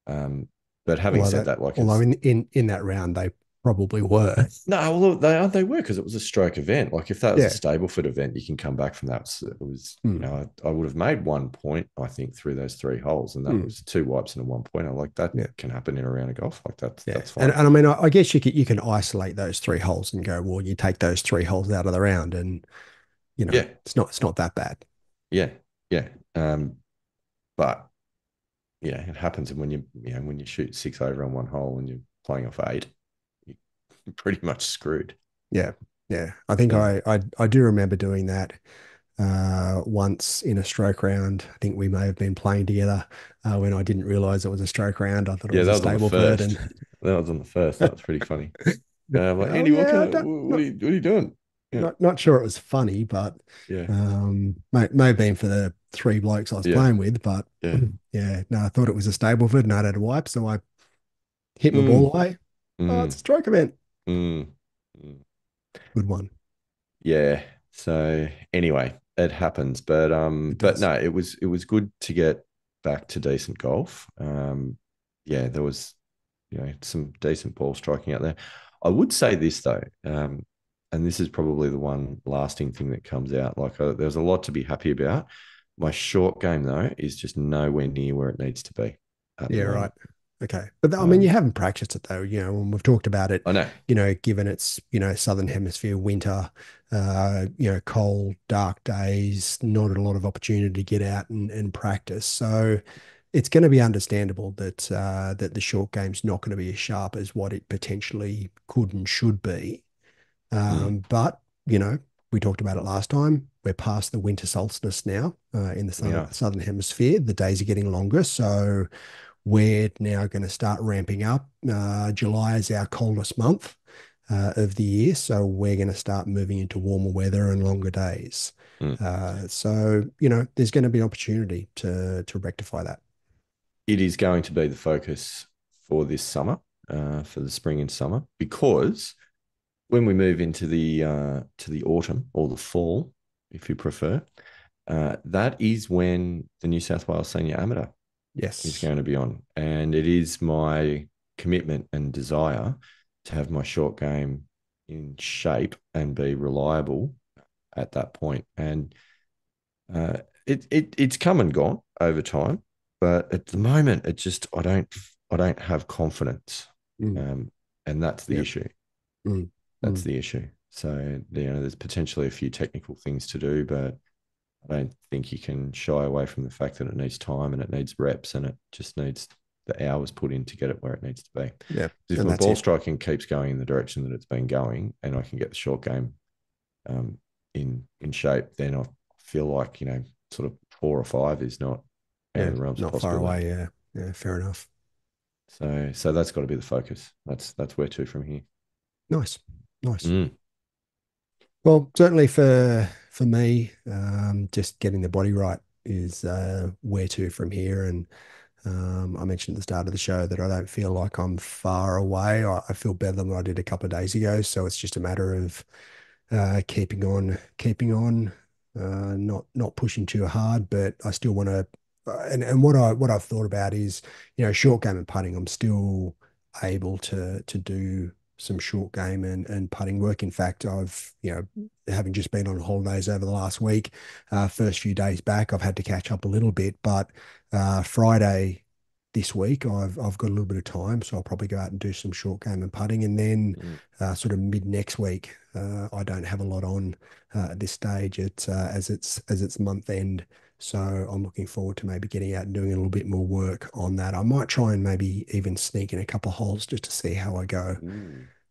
Um, but having said that, like Although it's in that round they probably were. no, well, they were because it was a stroke event. Like if that was a Yeah. Stableford event, you can come back from that. So it was, Mm. I would have made 1 point, I think, through those 3 holes, and that Mm. was 2 wipes and a 1 pointer. Like that Yeah. can happen in a round of golf. Like Yeah. that's And fine. and I mean I guess you can isolate those 3 holes and go, well, you take those 3 holes out of the round and Yeah, it's not that bad. yeah, yeah. But yeah, it happens, and when you shoot 6 over on one hole and you're playing off 8, you're pretty much screwed. Yeah. Yeah. I think Um, I do remember doing that once in a stroke round. I think we may have been playing together when I didn't realize it was a stroke round. I thought it yeah, was that a was on the Stableford first. and That was on the first. That was pretty funny. Like oh Andy, yeah, I don't, what are you doing? Yeah, not sure it was funny, but yeah, may have been for the 3 blokes I was yeah, playing with, but yeah. yeah, no, I thought it was a Stableford and I had a wipe, so I hit my ball Mm, away. Oh, it's a mm, stroke event. mm, mm. Good one. Yeah. So anyway, it happens, It but does. no, it was good to get back to decent golf. Yeah, there was some decent ball striking out there. I would say this though, and this is probably the one lasting thing that comes out. Like there's a lot to be happy about. My short game though is just nowhere near where it needs to be at the Yeah, right. moment. Okay. But I mean, you Um, haven't practiced it though, when we've talked about it, I know. given it's, Southern Hemisphere winter, cold, dark days, not a lot of opportunity to get out and practice. So it's going to be understandable that the short game's not going to be as sharp as what it potentially could and should be. Mm. But, you know, we talked about it last time. We're past the winter solstice now in the We are. southern hemisphere. The days are getting longer. So we're now going to start ramping up. July is our coldest month of the year. So we're going to start moving into warmer weather and longer days. Mm. So, you know, there's going to be an opportunity to rectify that. It is going to be the focus for this summer, for the spring and summer, because when we move into the autumn or the fall, if you prefer, that is when the New South Wales Senior Amateur is Yes. going to be on, and it is my commitment and desire to have my short game in shape and be reliable at that point. And uh, it's come and gone over time, but at the moment, it just I don't have confidence, Mm. um, and that's the Yep. issue. Mm. That's Mm. the issue. So there's potentially a few technical things to do, but I don't think you can shy away from the fact that it needs time and it needs reps and it just needs the hours put in to get it where it needs to be. Yeah. If And my that's ball it. striking keeps going in the direction that it's been going, and I can get the short game um, in shape, then I feel like sort of 4 or 5 is not out Yeah. of the realms of Not far possibility. away. Yeah. Yeah. Fair enough. So that's got to be the focus. That's where to from here. Nice. Nice. Mm, Well, certainly for me, just getting the body right is where to from here. And I mentioned at the start of the show that I don't feel like I'm far away. I feel better than what I did a couple of days ago. So it's just a matter of keeping on, not pushing too hard, but I still want to. And what I've thought about is, you know, short game and putting. I'm still able to do some short game and putting work. In fact, I've having just been on holidays over the last week, first few days back, I've had to catch up a little bit, but Friday this week I've got a little bit of time, so I'll probably go out and do some short game and putting, and then mm, sort of mid next week. I don't have a lot on at this stage. It's as it's month end, so I'm looking forward to maybe getting out and doing a little bit more work on that. I might try and maybe even sneak in a couple of holes just to see how I go.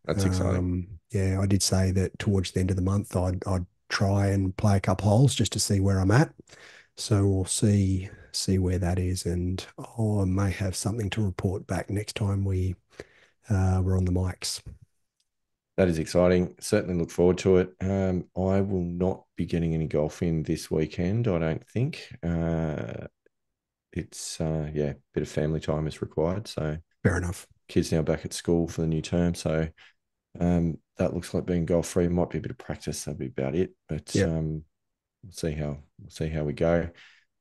that's exciting. Yeah, I did say that towards the end of the month, I'd try and play a couple holes just to see where I'm at. So we'll see where that is, and I may have something to report back next time we're on the mics. That is exciting. Certainly look forward to it. I will not be getting any golf in this weekend, I don't think. It's yeah, a bit of family time is required. So Fair enough. kids now back at school for the new term. So that looks like being golf free. Might be a bit of practice. That'll be about it. But Yep. we'll see how we go.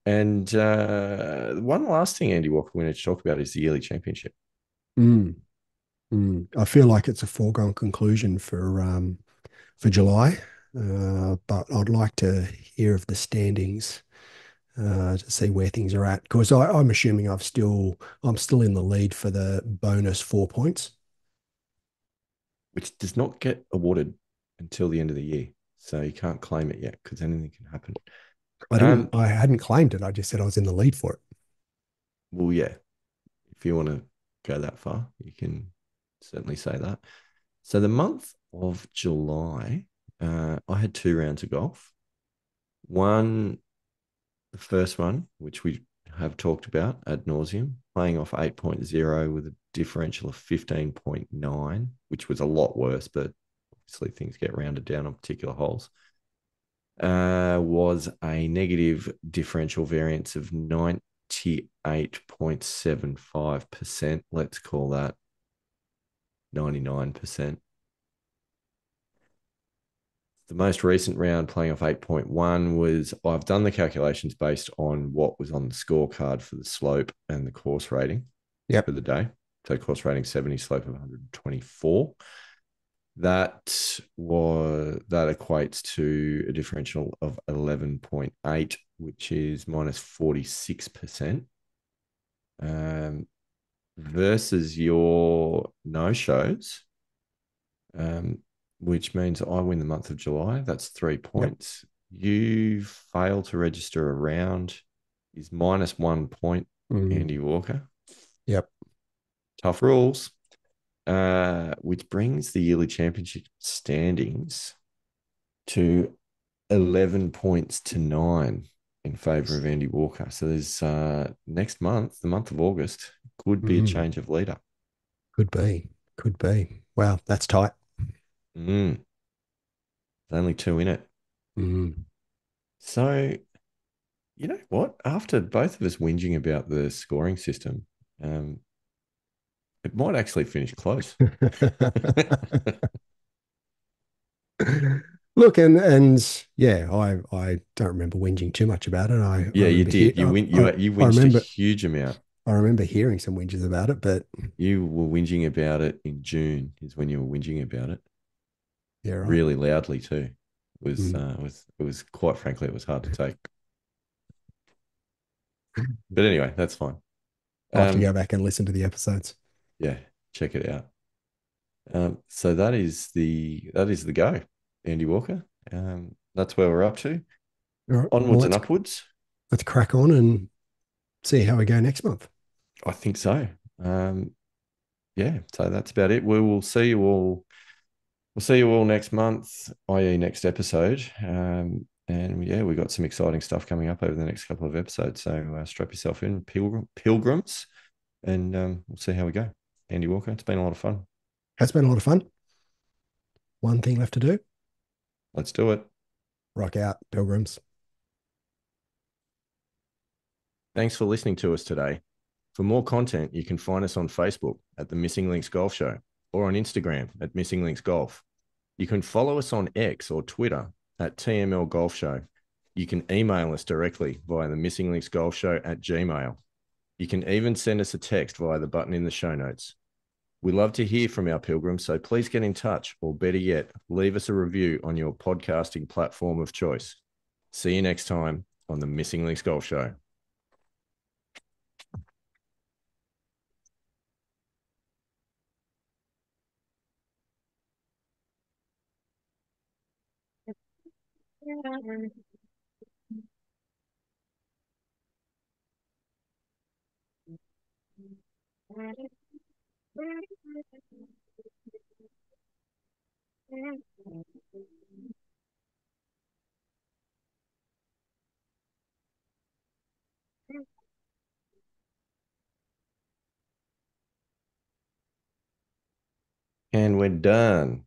And one last thing, Andy Walker, we need to talk about is the yearly championship. Mm, I feel like it's a foregone conclusion for July, but I'd like to hear of the standings to see where things are at. Because I'm assuming I'm still in the lead for the bonus 4 points. Which does not get awarded until the end of the year. So you can't claim it yet because anything can happen. Um, I hadn't claimed it. I just said I was in the lead for it. well, yeah, if you want to go that far, you can certainly say that. So the month of July, I had 2 rounds of golf. One, the first one, which we have talked about ad nauseum, playing off 8.0 with a differential of 15.9, which was a lot worse, but obviously things get rounded down on particular holes. Was a negative differential variance of 98.75%. Let's call that 99%. The most recent round playing off 8.1 was I've done the calculations based on what was on the scorecard for the slope and the course rating for Yep. the day. So course rating 70, slope of 124. That equates to a differential of 11.8, which is minus 46%, versus your no shows, um, which means I win the month of July. That's 3 Yep. points. You fail to register a round is minus 1 point, Mm, Andy Walker. yep. Tough rules. which brings the yearly championship standings to 11 points to 9 in favor of Andy Walker. So there's next month, the month of August, could be a Mm, change of leader. could be. Could be. Wow, that's tight. Mm, only 2 in it. Mm. So, you know what? After both of us whinging about the scoring system, um, it might actually finish close. Look, and yeah, I don't remember whinging too much about it. I Yeah, you remember did. You I whinged a remember huge amount. I remember hearing some whinges about it, but You were whinging about it in June, is when you were whinging about it yeah, right. really loudly too. Mm. It was quite frankly it was hard to take. But anyway, that's fine. I'll have to Um, go back and listen to the episodes. yeah, check it out. So that is the go, Andy Walker. That's where we're up to. All right. Well, Onwards and upwards. let's crack on and see how we go next month. I think so. Um, yeah, so that's about it. We will see you all. We'll see you all next month, i.e., next episode. And yeah, we got some exciting stuff coming up over the next couple of episodes. So strap yourself in, pilgrims, and we'll see how we go. Andy Walker, it's been a lot of fun. Has been a lot of fun. One thing left to do. Let's do it. Rock out, pilgrims. Thanks for listening to us today. For more content, you can find us on Facebook at the Missing Links Golf Show or on Instagram at Missing Links Golf. You can follow us on X or Twitter at TML Golf Show. You can email us directly via the Missing Links Golf Show at Gmail. You can even send us a text via the button in the show notes. We love to hear from our pilgrims, so please get in touch, or better yet, leave us a review on your podcasting platform of choice. See you next time on the Missing Links Golf Show. And we're done.